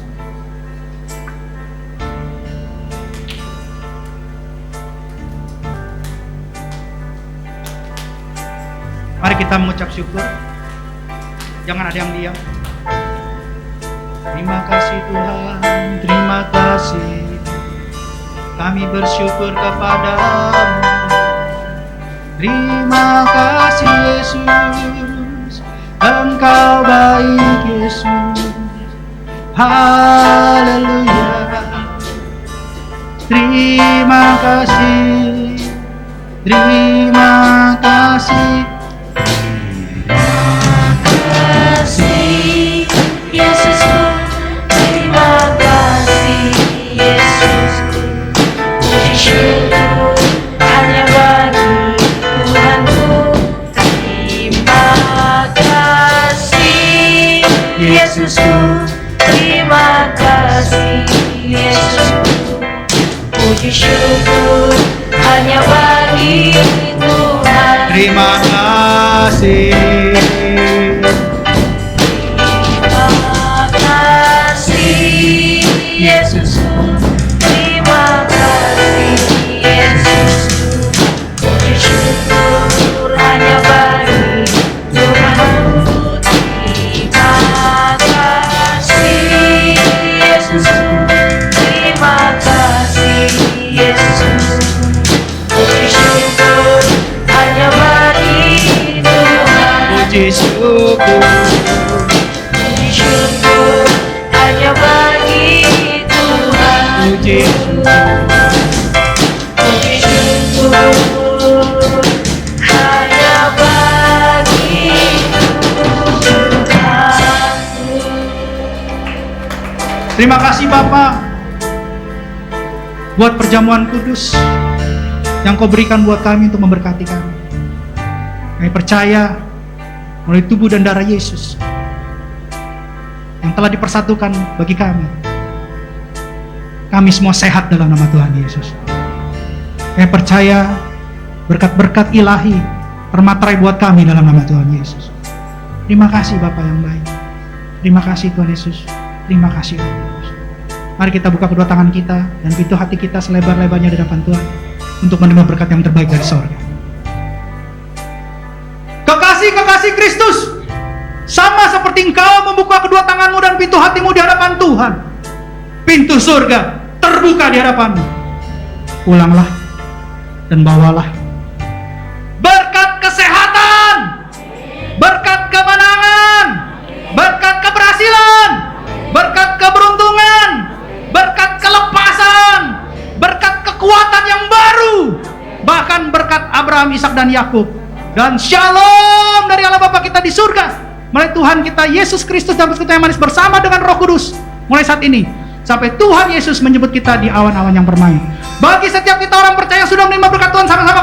Speaker 6: Mari kita mengucap syukur. Jangan ada yang diam. Terima kasih Tuhan, terima kasih. Kami bersyukur kepadamu. Terima kasih Yesus, Engkau baik Yesus. Haleluya. Terima kasih, terima kasih.
Speaker 5: Yesusku, terima kasih Yesusku. Puji syukur hanya bagi Tuhanku. Terima kasih Yesusku, terima kasih Yesusku. Puji syukur hanya bagi Tuhan.
Speaker 6: Terima kasih.
Speaker 5: Yesusku, terima kasih Yesusku. Puji syukur hanya bagi Tuhanku. Terima kasih Yesusku, terima kasih Yesusku. Puji syukur hanya bagi Tuhan.
Speaker 6: Puji syukur.
Speaker 5: Puji syukur hanya bagi Tuhan.
Speaker 6: Puji
Speaker 5: Puji syukur hanya bagi Tuhan.
Speaker 6: Terima kasih Bapa buat perjamuan kudus yang Kau berikan buat kami untuk memberkati kami. Kami percaya melalui tubuh dan darah Yesus yang telah dipersatukan bagi kami. Kami semua sehat dalam nama Tuhan Yesus. Kami percaya berkat-berkat ilahi termaterai buat kami dalam nama Tuhan Yesus. Terima kasih Bapa yang baik. Terima kasih Tuhan Yesus. Terima kasih Tuhan Yesus. Mari kita buka kedua tangan kita dan pintu hati kita selebar-lebarnya di depan Tuhan untuk menerima berkat yang terbaik dari sorga. Kekasih-kekasih Kristus, sama seperti engkau membuka kedua tanganmu dan pintu hatimu di hadapan Tuhan, pintu surga terbuka di hadapanmu. Pulanglah dan bawalah berkat kesehatan, berkat kemenangan, berkat keberhasilan, berkat keberuntungan, berkat kelepasan, berkat kekuatan yang baru, bahkan berkat Abraham, Ishak dan Yakub, dan shalom dari Allah Bapa kita di surga melalui Tuhan kita Yesus Kristus dan persekutuan yang manis bersama dengan Roh Kudus mulai saat ini sampai Tuhan Yesus menjemput kita di awan-awan yang bermain. Bagi setiap kita orang percaya yang sudah menerima berkat Tuhan, sama-sama